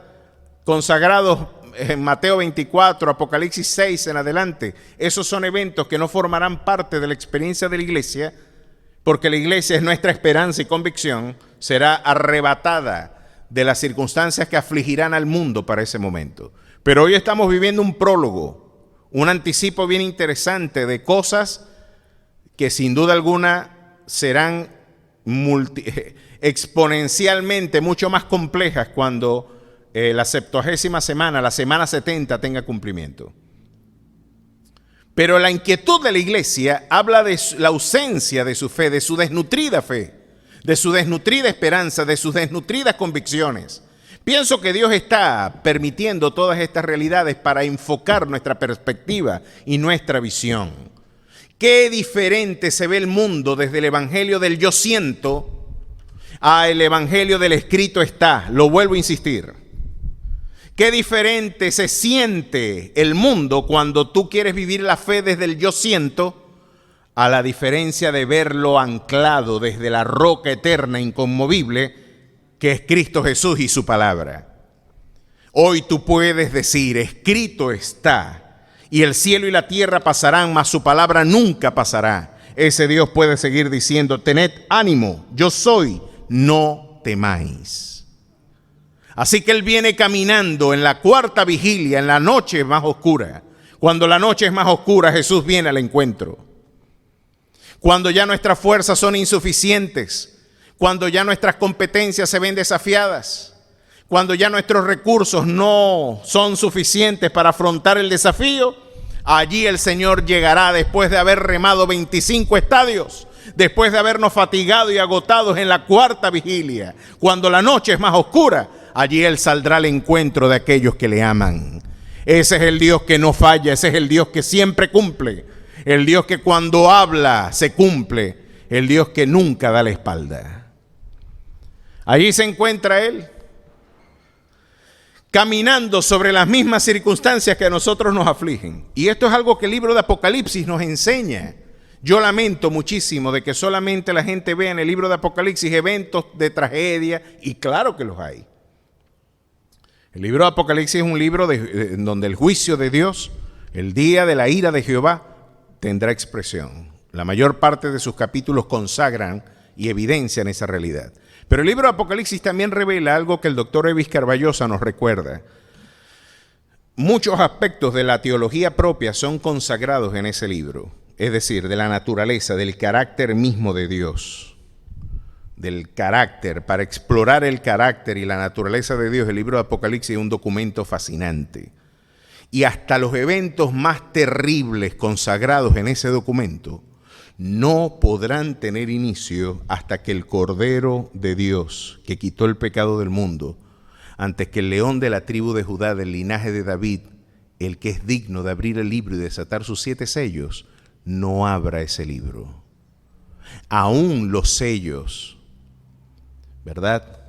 Consagrados en Mateo 24, Apocalipsis 6 en adelante. Esos son eventos que no formarán parte de la experiencia de la iglesia, porque la iglesia es nuestra esperanza y convicción, será arrebatada de las circunstancias que afligirán al mundo para ese momento. Pero hoy estamos viviendo un prólogo, un anticipo bien interesante de cosas que sin duda alguna serán exponencialmente mucho más complejas cuando la 70ª semana, la semana 70 tenga cumplimiento. Pero la inquietud de la iglesia habla de la ausencia de su fe, de su desnutrida fe, de su desnutrida esperanza, de sus desnutridas convicciones. Pienso que Dios está permitiendo todas estas realidades para enfocar nuestra perspectiva y nuestra visión. Qué diferente se ve el mundo desde el evangelio del yo siento a el evangelio del escrito está. Lo vuelvo a insistir. Qué diferente se siente el mundo cuando tú quieres vivir la fe desde el yo siento, a la diferencia de verlo anclado desde la roca eterna inconmovible que es Cristo Jesús y su palabra. Hoy tú puedes decir, escrito está, y el cielo y la tierra pasarán, mas su palabra nunca pasará. Ese Dios puede seguir diciendo, tened ánimo, yo soy, no temáis. Así que Él viene caminando en la cuarta vigilia, en la noche más oscura. Cuando la noche es más oscura, Jesús viene al encuentro. Cuando ya nuestras fuerzas son insuficientes, cuando ya nuestras competencias se ven desafiadas, cuando ya nuestros recursos no son suficientes para afrontar el desafío, allí el Señor llegará después de haber remado 25 estadios, después de habernos fatigado y agotados en la cuarta vigilia. Cuando la noche es más oscura, allí Él saldrá al encuentro de aquellos que le aman. Ese es el Dios que no falla, ese es el Dios que siempre cumple, el Dios que cuando habla se cumple, el Dios que nunca da la espalda. Allí se encuentra Él. caminando sobre las mismas circunstancias que a nosotros nos afligen. Y esto es algo que el libro de Apocalipsis nos enseña. Yo lamento muchísimo de que solamente la gente vea en el libro de Apocalipsis eventos de tragedia, y claro que los hay. El libro de Apocalipsis es un libro donde el juicio de Dios, el día de la ira de Jehová, tendrá expresión. La mayor parte de sus capítulos consagran y evidencian esa realidad. Pero el libro de Apocalipsis también revela algo que el doctor Evis Carballosa nos recuerda. Muchos aspectos de la teología propia son consagrados en ese libro, es decir, de la naturaleza, del carácter mismo de Dios, del carácter. Para explorar el carácter y la naturaleza de Dios, el libro de Apocalipsis es un documento fascinante. Y hasta los eventos más terribles consagrados en ese documento no podrán tener inicio hasta que el Cordero de Dios, que quitó el pecado del mundo, antes que el león de la tribu de Judá, del linaje de David, el que es digno de abrir el libro y desatar sus 7 sellos, no abra ese libro. Aún los sellos, ¿verdad?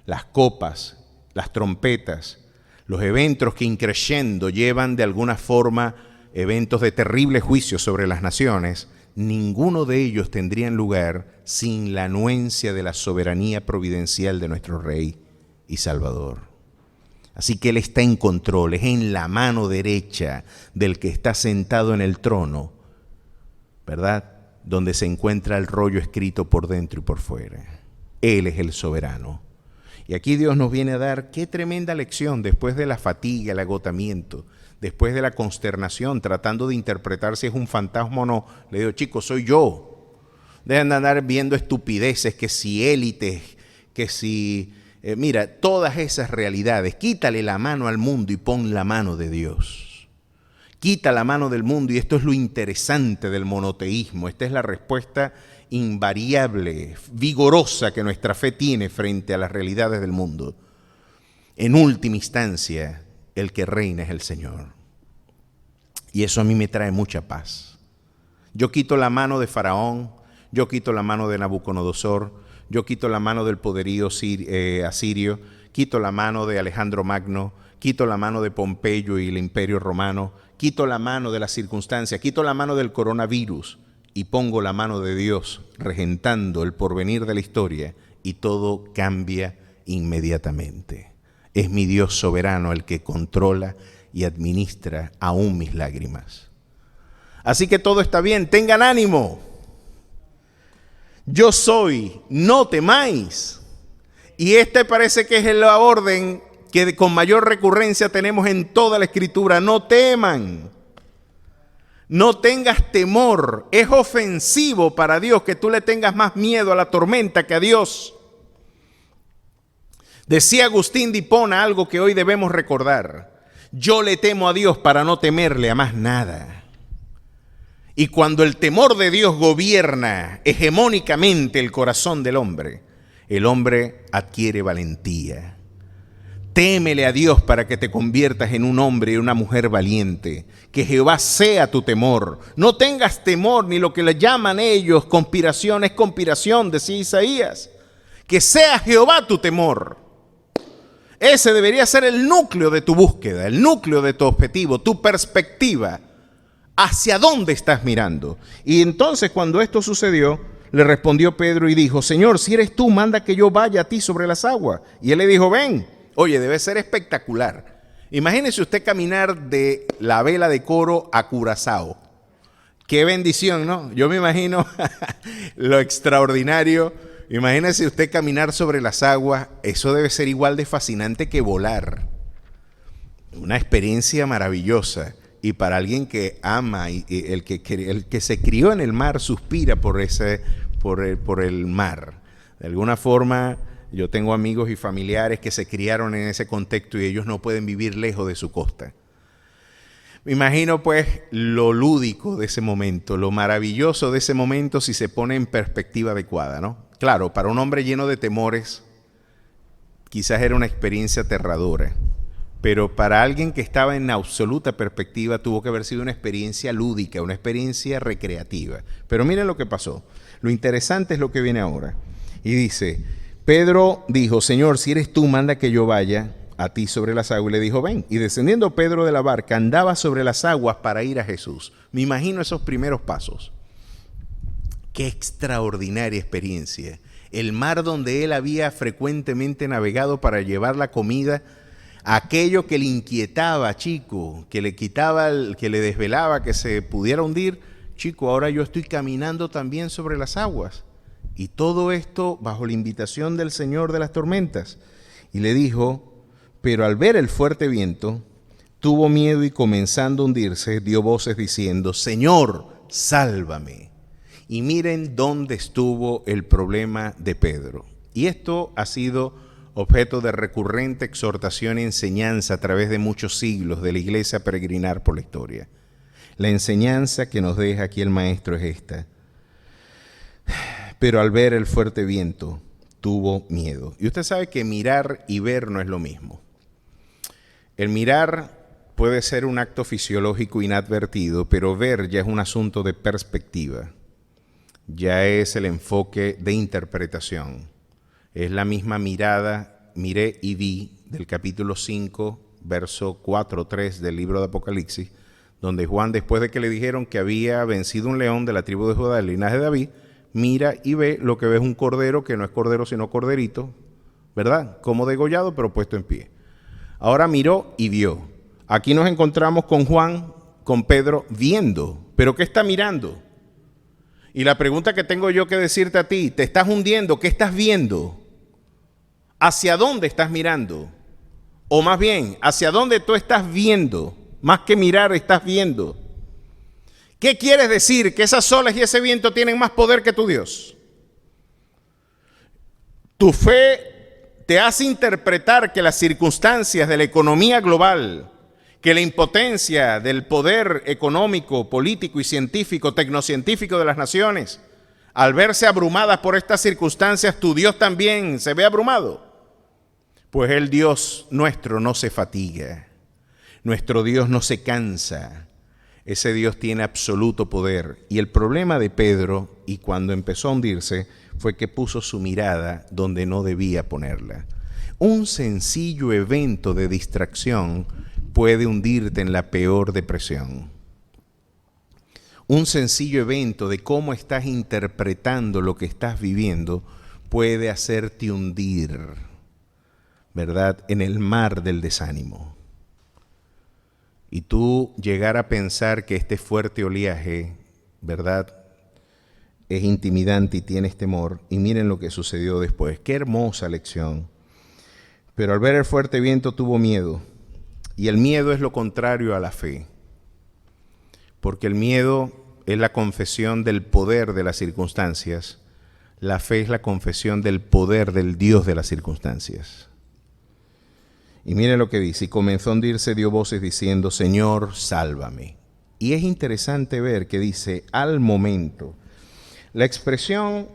Las copas, las trompetas, los eventos que increyendo llevan de alguna forma eventos de terrible juicio sobre las naciones, ninguno de ellos tendrían lugar sin la anuencia de la soberanía providencial de nuestro Rey y Salvador. Así que Él está en control, es en la mano derecha del que está sentado en el trono, ¿verdad? Donde se encuentra el rollo escrito por dentro y por fuera. Él es el soberano. Y aquí Dios nos viene a dar qué tremenda lección después de la fatiga, el agotamiento, después de la consternación, tratando de interpretar si es un fantasma o no. Le digo, chicos, soy yo. Dejan de andar viendo estupideces, que si élites, que si... mira, todas esas realidades, quítale la mano al mundo y pon la mano de Dios. Quita la mano del mundo, y esto es lo interesante del monoteísmo. Esta es la respuesta invariable, vigorosa que nuestra fe tiene frente a las realidades del mundo. En última instancia, el que reina es el Señor. Y eso a mí me trae mucha paz. Yo quito la mano de Faraón, yo quito la mano de Nabucodonosor, yo quito la mano del poderío asirio, quito la mano de Alejandro Magno, quito la mano de Pompeyo y el Imperio Romano, quito la mano de las circunstancias, quito la mano del coronavirus y pongo la mano de Dios regentando el porvenir de la historia, y todo cambia inmediatamente. Es mi Dios soberano el que controla y administra aún mis lágrimas. Así que todo está bien, tengan ánimo. Yo soy, no temáis. Y parece que es la orden que con mayor recurrencia tenemos en toda la Escritura. No teman. No tengas temor. Es ofensivo para Dios que tú le tengas más miedo a la tormenta que a Dios. Decía Agustín de Hipona algo que hoy debemos recordar. Yo le temo a Dios para no temerle a más nada. Y cuando el temor de Dios gobierna hegemónicamente el corazón del hombre, el hombre adquiere valentía. Témele a Dios para que te conviertas en un hombre y una mujer valiente. Que Jehová sea tu temor. No tengas temor, ni lo que le llaman ellos conspiración es conspiración, decía Isaías. Que sea Jehová tu temor. Ese debería ser el núcleo de tu búsqueda, el núcleo de tu objetivo, tu perspectiva. ¿Hacia dónde estás mirando? Y entonces cuando esto sucedió, le respondió Pedro y dijo, Señor, si eres tú, manda que yo vaya a ti sobre las aguas. Y él le dijo, ven. Oye, debe ser espectacular. Imagínese usted caminar de la vela de Coro a Curazao. Qué bendición, ¿no? Yo me imagino lo extraordinario. Imagínese usted caminar sobre las aguas. Eso debe ser igual de fascinante que volar. Una experiencia maravillosa. Y para alguien que ama, y el que se crió en el mar suspira por el mar. De alguna forma, yo tengo amigos y familiares que se criaron en ese contexto y ellos no pueden vivir lejos de su costa. Me imagino pues lo lúdico de ese momento, lo maravilloso de ese momento si se pone en perspectiva adecuada, ¿no? Claro, para un hombre lleno de temores, quizás era una experiencia aterradora. Pero para alguien que estaba en absoluta perspectiva tuvo que haber sido una experiencia lúdica, una experiencia recreativa. Pero miren lo que pasó. Lo interesante es lo que viene ahora. Y dice, Pedro dijo, Señor, si eres tú, manda que yo vaya a ti sobre las aguas, y le dijo, ven. Y descendiendo Pedro de la barca, andaba sobre las aguas para ir a Jesús. Me imagino esos primeros pasos. Qué extraordinaria experiencia. El mar donde él había frecuentemente navegado para llevar la comida, aquello que le inquietaba, chico, que le quitaba, que le desvelaba, que se pudiera hundir, chico, ahora yo estoy caminando también sobre las aguas. Y todo esto bajo la invitación del Señor de las tormentas. Y le dijo, pero al ver el fuerte viento, tuvo miedo y comenzando a hundirse, dio voces diciendo, Señor, sálvame. Y miren dónde estuvo el problema de Pedro. Y esto ha sido objeto de recurrente exhortación y enseñanza a través de muchos siglos de la iglesia a peregrinar por la historia. La enseñanza que nos deja aquí el maestro es esta. Pero al ver el fuerte viento, tuvo miedo. Y usted sabe que mirar y ver no es lo mismo. El mirar puede ser un acto fisiológico inadvertido, pero ver ya es un asunto de perspectiva. Ya es el enfoque de interpretación. Es la misma mirada, miré y vi, del capítulo 5, verso 4-3 del libro de Apocalipsis, donde Juan, después de que le dijeron que había vencido un león de la tribu de Judá, del linaje de David, mira y ve, lo que ve es un cordero, que no es cordero sino corderito, ¿verdad? Como degollado, pero puesto en pie. Ahora miró y vio. Aquí nos encontramos con Juan, con Pedro, viendo. ¿Pero qué está mirando? Y la pregunta que tengo yo que decirte a ti, ¿te estás hundiendo? ¿Qué estás viendo? ¿Hacia dónde estás mirando? O más bien, ¿hacia dónde tú estás viendo? Más que mirar, estás viendo. ¿Qué quieres decir? ¿Que esas olas y ese viento tienen más poder que tu Dios? Tu fe te hace interpretar que las circunstancias de la economía global, que la impotencia del poder económico, político y científico, tecnocientífico de las naciones, al verse abrumadas por estas circunstancias, tu Dios también se ve abrumado. Pues el Dios nuestro no se fatiga, nuestro Dios no se cansa. Ese Dios tiene absoluto poder. Y el problema de Pedro, y cuando empezó a hundirse, fue que puso su mirada donde no debía ponerla. Un sencillo evento de distracción puede hundirte en la peor depresión. Un sencillo evento de cómo estás interpretando lo que estás viviendo puede hacerte hundir, ¿verdad?, en el mar del desánimo. Y tú llegar a pensar que este fuerte oleaje, ¿verdad?, es intimidante y tienes temor. Y miren lo que sucedió después. Qué hermosa lección. Pero al ver el fuerte viento tuvo miedo. Y el miedo es lo contrario a la fe. Porque el miedo es la confesión del poder de las circunstancias. La fe es la confesión del poder del Dios de las circunstancias. Y mire lo que dice, y comenzó a hundirse, dio voces diciendo, Señor, sálvame. Y es interesante ver que dice, al momento. La expresión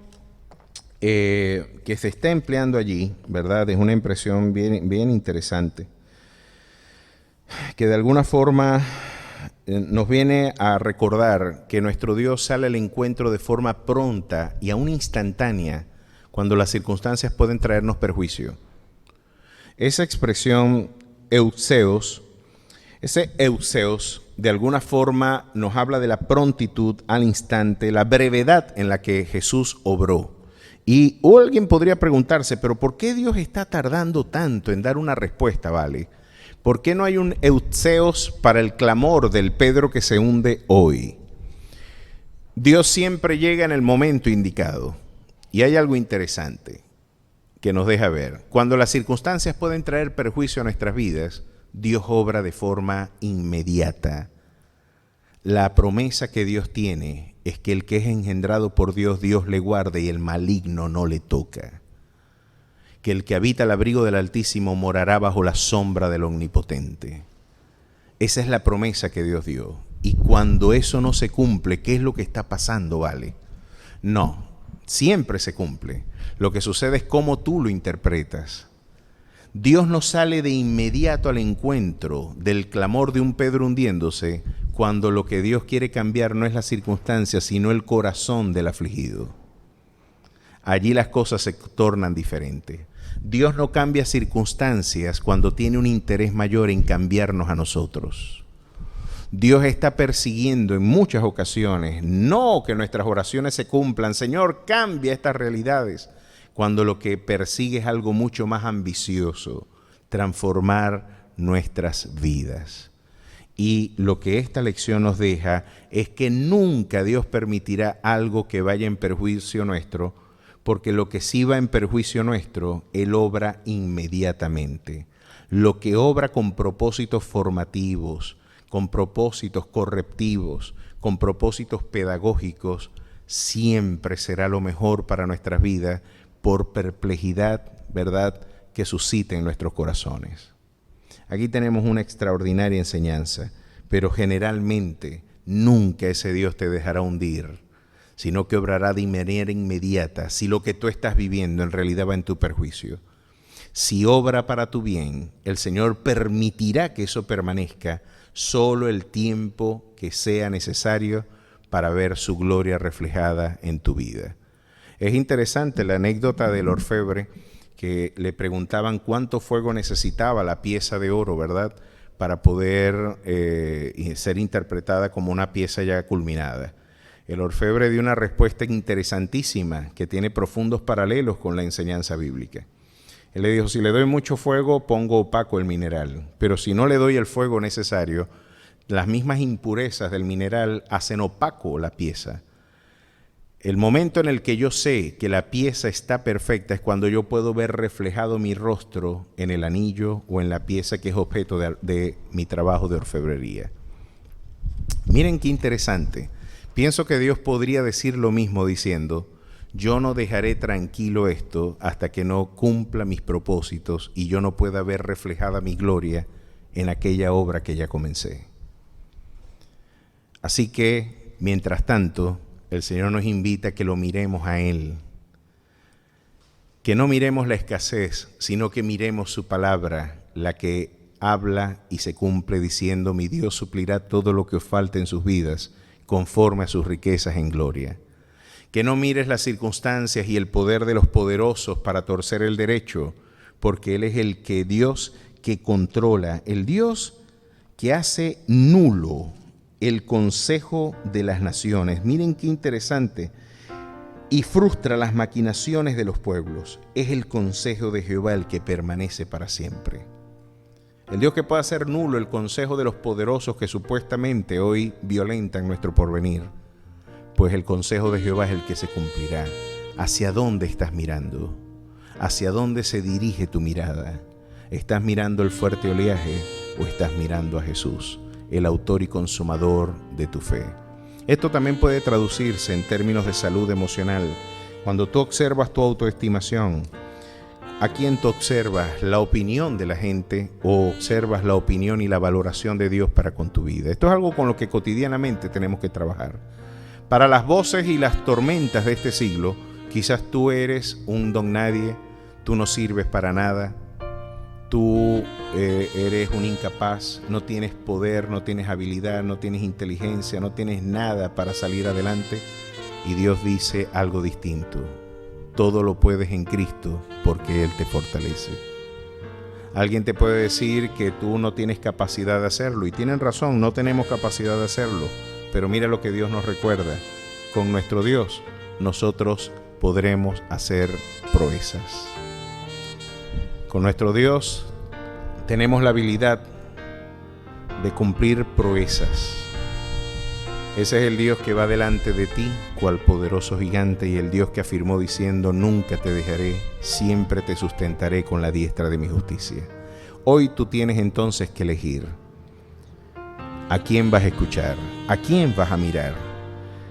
que se está empleando allí, ¿verdad?, es una impresión bien interesante, que de alguna forma nos viene a recordar que nuestro Dios sale al encuentro de forma pronta y aún instantánea cuando las circunstancias pueden traernos perjuicio. Esa expresión eusseos, ese eusseos de alguna forma nos habla de la prontitud al instante, la brevedad en la que Jesús obró. Y alguien podría preguntarse, pero ¿por qué Dios está tardando tanto en dar una respuesta, vale? ¿Por qué no hay un eusseos para el clamor del Pedro que se hunde hoy? Dios siempre llega en el momento indicado. Y hay algo interesante que nos deja ver. Cuando las circunstancias pueden traer perjuicio a nuestras vidas, Dios obra de forma inmediata. La promesa que Dios tiene es que el que es engendrado por Dios, Dios le guarde y el maligno no le toca. Que el que habita el abrigo del Altísimo morará bajo la sombra del Omnipotente. Esa es la promesa que Dios dio. Y cuando eso no se cumple, ¿qué es lo que está pasando, vale? No, siempre se cumple. Lo que sucede es cómo tú lo interpretas. Dios no sale de inmediato al encuentro del clamor de un Pedro hundiéndose cuando lo que Dios quiere cambiar no es la circunstancia, sino el corazón del afligido. allí las cosas se tornan diferentes. Dios no cambia circunstancias cuando tiene un interés mayor en cambiarnos a nosotros. Dios está persiguiendo en muchas ocasiones, no que nuestras oraciones se cumplan, Señor, cambia estas realidades, cuando lo que persigue es algo mucho más ambicioso, transformar nuestras vidas. Y lo que esta lección nos deja es que nunca Dios permitirá algo que vaya en perjuicio nuestro, porque lo que sí va en perjuicio nuestro, Él obra inmediatamente. Lo que obra con propósitos formativos, con propósitos correctivos, con propósitos pedagógicos, siempre será lo mejor para nuestras vidas, por perplejidad, ¿verdad?, que suscite en nuestros corazones. Aquí tenemos una extraordinaria enseñanza, pero generalmente nunca ese Dios te dejará hundir, sino que obrará de manera inmediata si lo que tú estás viviendo en realidad va en tu perjuicio. Si obra para tu bien, el Señor permitirá que eso permanezca solo el tiempo que sea necesario para ver su gloria reflejada en tu vida. Es interesante la anécdota del orfebre, que le preguntaban cuánto fuego necesitaba la pieza de oro, ¿verdad?, para poder ser interpretada como una pieza ya culminada. El orfebre dio una respuesta interesantísima que tiene profundos paralelos con la enseñanza bíblica. Él le dijo, si le doy mucho fuego, pongo opaco el mineral, pero si no le doy el fuego necesario, las mismas impurezas del mineral hacen opaco la pieza. El momento en el que yo sé que la pieza está perfecta es cuando yo puedo ver reflejado mi rostro en el anillo o en la pieza que es objeto de mi trabajo de orfebrería. Miren qué interesante. Pienso que Dios podría decir lo mismo diciendo, yo no dejaré tranquilo esto hasta que no cumpla mis propósitos y yo no pueda ver reflejada mi gloria en aquella obra que ya comencé. Así que, mientras tanto, el Señor nos invita a que lo miremos a Él. Que no miremos la escasez, sino que miremos su palabra, la que habla y se cumple diciendo, mi Dios suplirá todo lo que os falte en sus vidas, conforme a sus riquezas en gloria. Que no mires las circunstancias y el poder de los poderosos para torcer el derecho, porque Él es el que Dios que controla, el Dios que hace nulo el consejo de las naciones. Miren qué interesante. Y frustra las maquinaciones de los pueblos. Es el consejo de Jehová el que permanece para siempre. El Dios que puede hacer nulo el consejo de los poderosos que supuestamente hoy violentan nuestro porvenir. Pues el consejo de Jehová es el que se cumplirá. ¿Hacia dónde estás mirando? ¿Hacia dónde se dirige tu mirada? ¿Estás mirando el fuerte oleaje o estás mirando a Jesús, el autor y consumador de tu fe? Esto también puede traducirse en términos de salud emocional. Cuando tú observas tu autoestimación, ¿a quién tú observas? ¿La opinión de la gente o observas la opinión y la valoración de Dios para con tu vida? Esto es algo con lo que cotidianamente tenemos que trabajar. Para las voces y las tormentas de este siglo, quizás tú eres un don nadie, tú no sirves para nada, tú eres un incapaz, no tienes poder, no tienes habilidad, no tienes inteligencia, no tienes nada para salir adelante. Y Dios dice algo distinto. Todo lo puedes en Cristo porque Él te fortalece. Alguien te puede decir que tú no tienes capacidad de hacerlo. Y tienen razón, no tenemos capacidad de hacerlo. Pero mira lo que Dios nos recuerda. Con nuestro Dios, nosotros podremos hacer proezas. Con nuestro Dios tenemos la habilidad de cumplir proezas. Ese es el Dios que va delante de ti, cual poderoso gigante, y el Dios que afirmó diciendo, nunca te dejaré, siempre te sustentaré con la diestra de mi justicia. Hoy tú tienes entonces que elegir. ¿A quién vas a escuchar? ¿A quién vas a mirar?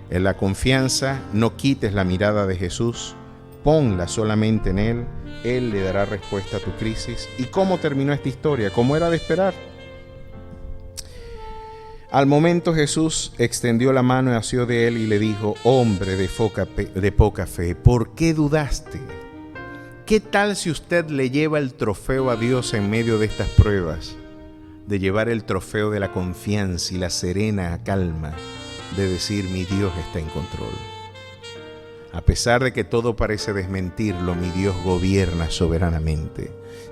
En la confianza, no quites la mirada de Jesús, ponla solamente en Él. Él le dará respuesta a tu crisis. ¿Y cómo terminó esta historia? ¿Cómo era de esperar? Al momento Jesús extendió la mano y asió de él y le dijo, hombre de poca fe, ¿por qué dudaste? ¿Qué tal si usted le lleva el trofeo a Dios en medio de estas pruebas? De llevar el trofeo de la confianza y la serena calma de decir, mi Dios está en control. A pesar de que todo parece desmentirlo, mi Dios gobierna soberanamente.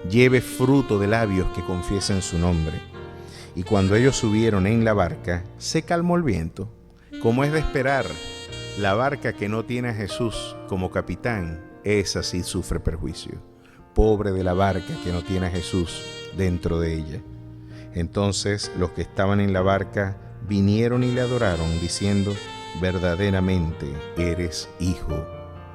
Lleve fruto de labios que confiesen su nombre. Y cuando ellos subieron en la barca, se calmó el viento. Como es de esperar, la barca que no tiene a Jesús como capitán, esa sí sufre perjuicio. Pobre de la barca que no tiene a Jesús dentro de ella. Entonces los que estaban en la barca vinieron y le adoraron, diciendo: verdaderamente eres Hijo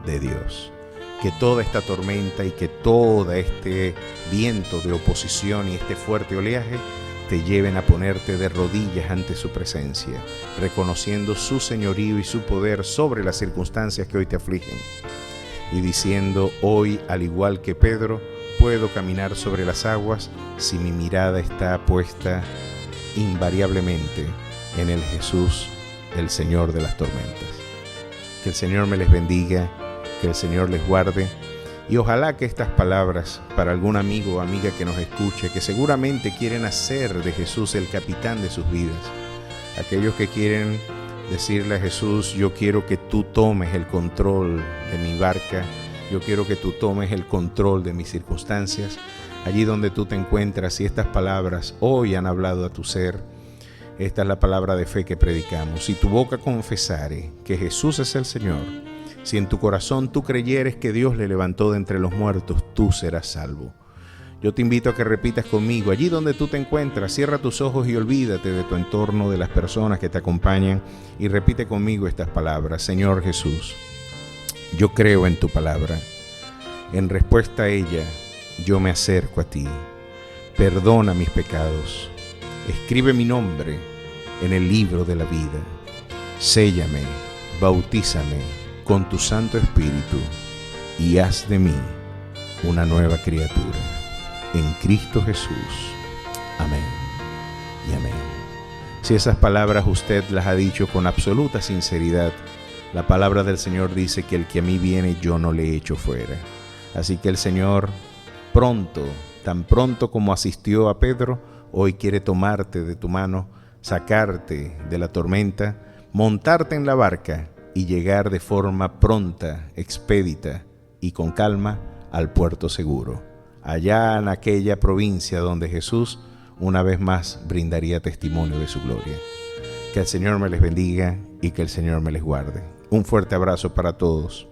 de Dios. Que toda esta tormenta y que todo este viento de oposición y este fuerte oleaje te lleven a ponerte de rodillas ante su presencia, reconociendo su señorío y su poder sobre las circunstancias que hoy te afligen, y diciendo: hoy, al igual que Pedro, puedo caminar sobre las aguas si mi mirada está puesta invariablemente en el Jesús, el Señor de las tormentas. Que el Señor me les bendiga, que el Señor les guarde, y ojalá que estas palabras para algún amigo o amiga que nos escuche, que seguramente quieren hacer de Jesús el capitán de sus vidas, aquellos que quieren decirle a Jesús: yo quiero que tú tomes el control de mi barca, yo quiero que tú tomes el control de mis circunstancias, allí donde tú te encuentras, si estas palabras hoy han hablado a tu ser, esta es la palabra de fe que predicamos. Si tu boca confesare que Jesús es el Señor, si en tu corazón tú creyeres que Dios le levantó de entre los muertos, tú serás salvo. Yo te invito a que repitas conmigo, allí donde tú te encuentras, cierra tus ojos y olvídate de tu entorno, de las personas que te acompañan, y repite conmigo estas palabras: Señor Jesús, yo creo en tu palabra. En respuesta a ella, yo me acerco a ti. Perdona mis pecados. Escribe mi nombre en el libro de la vida. Séllame, bautízame con tu Santo Espíritu y haz de mí una nueva criatura. En Cristo Jesús. Amén y amén. Si esas palabras usted las ha dicho con absoluta sinceridad, la palabra del Señor dice que el que a mí viene yo no le echo fuera. Así que el Señor pronto, tan pronto como asistió a Pedro, hoy quiere tomarte de tu mano, sacarte de la tormenta, montarte en la barca y llegar de forma pronta, expedita y con calma al puerto seguro, allá en aquella provincia donde Jesús una vez más brindaría testimonio de su gloria. Que el Señor me les bendiga y que el Señor me les guarde. Un fuerte abrazo para todos.